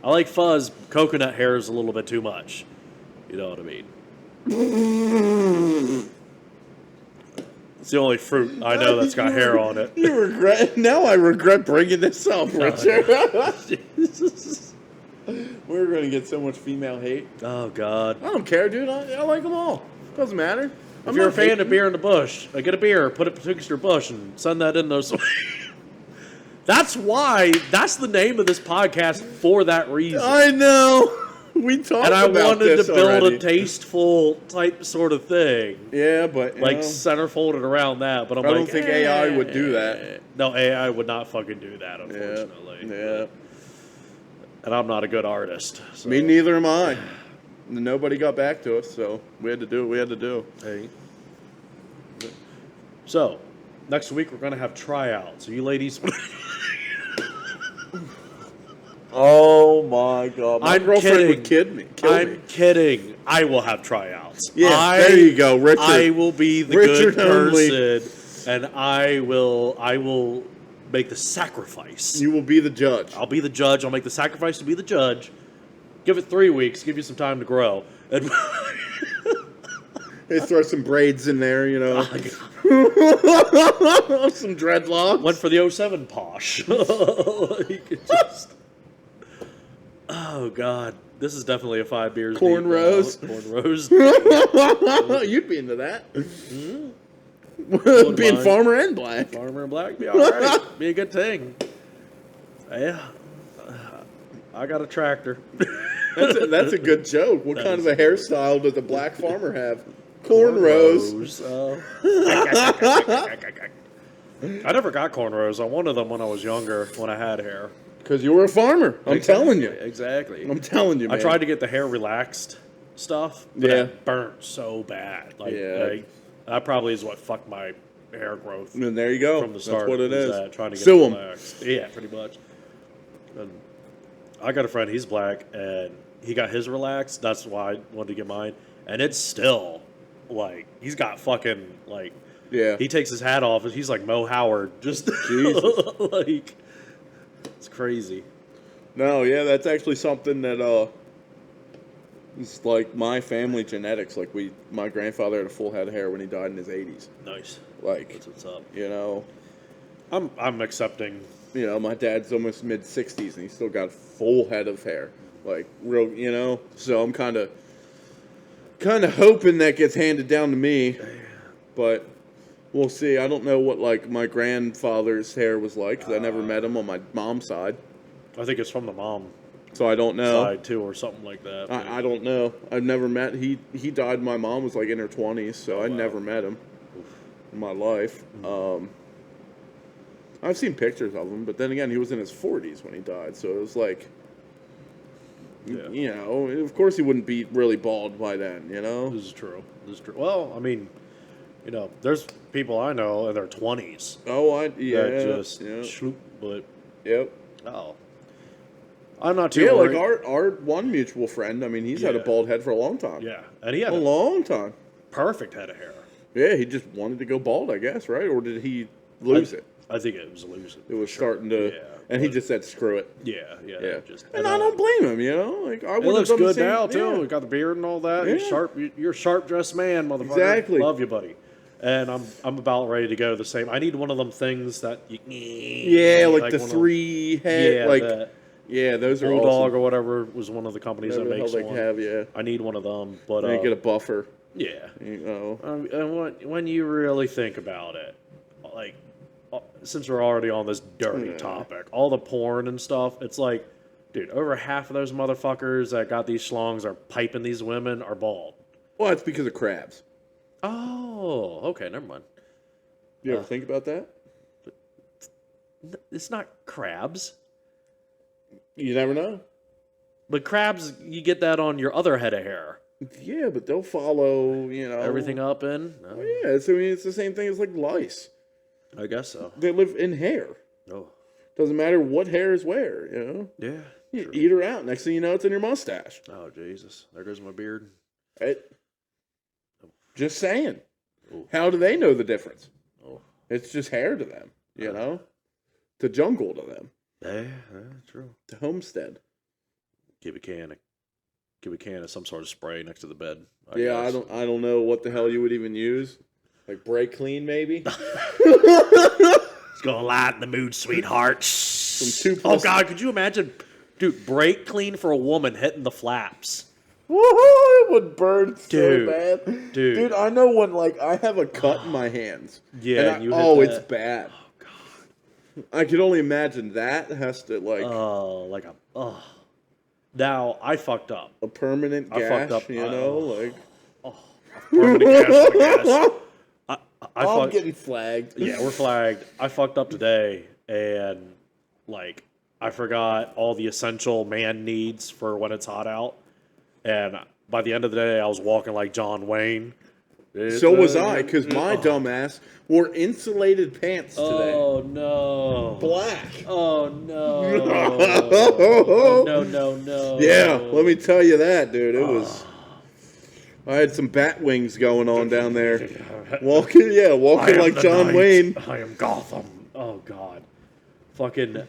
I like fuzz. Coconut hair is a little bit too much. You know what I mean? It's the only fruit I know that's got hair on it. You regret. Now I regret bringing this up, Richard. We're going to get so much female hate. Oh God! I don't care, dude. I like them all. Doesn't matter. If you're a fan of beer in the bush, get a beer, put it betwixt your bush, and send that in those. That's why. That's the name of this podcast for that reason. I know. We talked And I about wanted to this build already. a tasteful type sort of thing, Yeah, but like know, centerfolded around that. But I'm I like, don't think AI would do that. No, AI would not fucking do that, unfortunately. Yeah. And I'm not a good artist. So. Me neither am I. Nobody got back to us, so we had to do what we had to do. Hey. So, next week we're gonna have tryouts. So you ladies. Oh my god, my I'm girlfriend would kidding. kill me. I'm kidding. I will have tryouts. Yeah, there you go, Richard. I will be the Richard good only. person, and I will make the sacrifice. You will be the judge. I'll be the judge. I'll make the sacrifice to be the judge. Give it 3 weeks. Give you some time to grow. And They throw some braids in there, you know. Some dreadlocks. went for the 07 posh. Like, just, oh god, this is definitely a 5 beers. Cornrows. Cornrows. You'd be into that. Wouldn't Being mind. farmer and black. Farmer and black, be all right. Be a good thing. Yeah, I got a tractor. That's a good joke. What That kind of is a hairstyle does the black farmer have? Cornrows. I never got cornrows. I wanted them when I was younger, when I had hair. Because you were a farmer. I'm telling you. Exactly. I'm telling you, man. I tried to get the hair relaxed stuff, but Yeah. it burnt so bad. Yeah. That probably is what fucked my hair growth And there you go. from the start. That's what it was is. that, trying to get Sue it 'em. relaxed. Yeah, pretty much. And I got a friend, he's black, and he got his relaxed. That's why I wanted to get mine. And it's still, like, he's got fucking, like, Yeah. he takes his hat off, and he's like Mo Howard. Just, Jesus. like, it's crazy. No, yeah, that's actually something that it's like my family genetics. Like my grandfather had a full head of hair when he died in his 80s. Nice. Like, That's what's up. you know, I'm accepting. my dad's almost mid 60s and he's still got full head of hair. Like real, So I'm kind of hoping that gets handed down to me, but we'll see. I don't know what like my grandfather's hair was like because I never met him on my mom's side, I think it's from the mom so I don't know. side too, or something like that. I don't know. I've never met. He died. My mom was like in her 20s, so I wow. never met him in my life. I've seen pictures of him, but then again, he was in his 40s when he died, so it was like, Yeah. of course he wouldn't be really bald by then, This is true. Well, I mean, there's people I know in their 20s Oh, that just shoop, but yep. oh, I'm not too Yeah, like worried. our one mutual friend. I mean, he's had a Yeah. bald head for a long time. Yeah, and he had A a long time. perfect head of hair. Yeah, he just wanted to go bald, I guess, right? Or did he lose it? I think it was losing. It was starting to, Yeah, and he but- just said, "Screw it." Yeah. Yeah, Just, and I don't blame him. Like I It would have looks done the good same. now too. Yeah. We got the beard and all that. Yeah. You're a sharp dressed man, motherfucker. Exactly. Love you, buddy. And I'm about ready to go the same. I need one of them things that you, Yeah, like the one of- 3 head, yeah, like the those are Bulldog awesome. or whatever was one of the companies Whatever that the hell makes they one. have, yeah. I need one of them, but And get a buffer, yeah. And When you really think about it, like since we're already on this dirty Yeah. topic, all the porn and stuff, it's like, dude, over half of those motherfuckers that got these schlongs are piping these women are bald. Well, it's because of crabs. Oh, okay, never mind. You ever think about that? It's not crabs. You never know. But crabs, you get that on your other head of hair. Yeah, but they'll follow, Everything up in? Oh, yeah, it's the same thing as like lice. I guess so. They live in hair. Oh, Doesn't matter what hair is where, yeah. You eat her out. Next thing you know, it's in your mustache. Oh, Jesus. There goes my beard. Right? Just saying. Ooh. How do they know the difference? Oh. It's just hair to them, To jungle to them. Yeah, true. To homestead. Give a can of some sort of spray next to the bed. I guess. don't know what the hell you would even use. Like brake clean, maybe. It's gonna lighten the mood, sweetheart. From 2 Oh God, could you imagine, dude? Brake clean for a woman hitting the flaps. Woohoo! It would burn so Dude. bad. Dude. I know when like I have a cut in my hands. Yeah, and you hit it's that. bad. Oh God. I can only imagine that has to like Oh, like a oh. Now I fucked up. a permanent I gash, fucked up. like Permanent gash, I guess. I I'm fucked. getting flagged. Yeah, we're flagged. I fucked up today, and like I forgot all the essential man needs for when it's hot out. And by the end of the day, I was walking like John Wayne, So was I, because my dumbass wore insulated pants today. Oh no! Black. Oh no! Oh, no! Yeah, let me tell you that, dude. It was. I had some bat wings going on down there. Walking like John Wayne. I am Gotham. Oh God, fucking.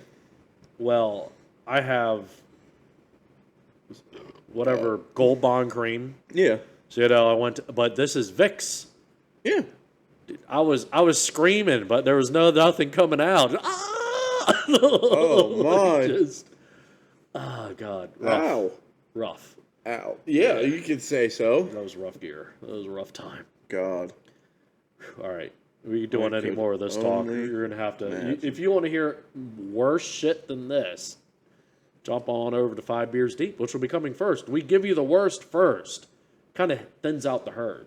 Well, I have whatever Gold Bond cream. Yeah, So I went, but this is Vicks. yeah. I was screaming, but there was nothing coming out. Ah! Oh my! Oh God! Ow! Rough. Ow! Yeah, you could say so. That was rough gear. That was a rough time. God. All right. We doing I any could more of this talk? only You're gonna have to. imagine. If you want to hear worse shit than this, jump on over to 5 Beers Deep, which will be coming first. We give you the worst first. Kind of thins out the herd.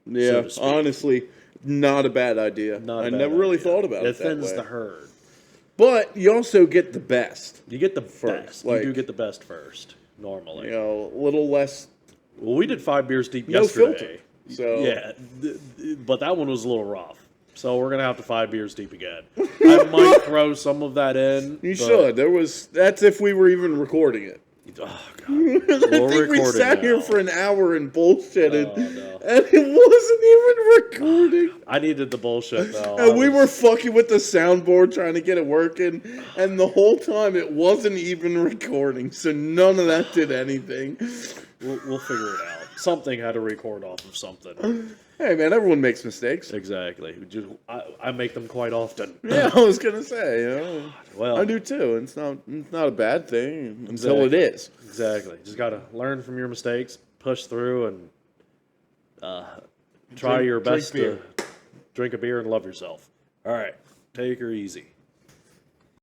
Yeah, to speak. honestly, not a bad idea. Not a I bad never really idea. thought about it that thins way. the herd. But you also get the best. You get the First, best. like- you do get the best first, normally. You know, a little less. Well, we did 5 Beers Deep No yesterday. filter. So Yeah, but that one was a little rough. So we're gonna have to 5 Beers Deep again. I might throw some of that in. you but- should. That's if we were even recording it. Oh God, I We're think we recording sat here now. for an hour and bullshitted, Oh, no. and it wasn't even recording. I needed the bullshit though. And we were fucking with the soundboard trying to get it working, and the whole time it wasn't even recording, so none of that did anything. We'll figure it out. Something had to record off of something. Hey man, everyone makes mistakes. Exactly. I make them quite often. Yeah, I was gonna say, you know, Well, I do too. It's not a bad thing until it is. Exactly. Just got to learn from your mistakes, push through, and try your best drink to drink a beer and love yourself. All right. Take her easy.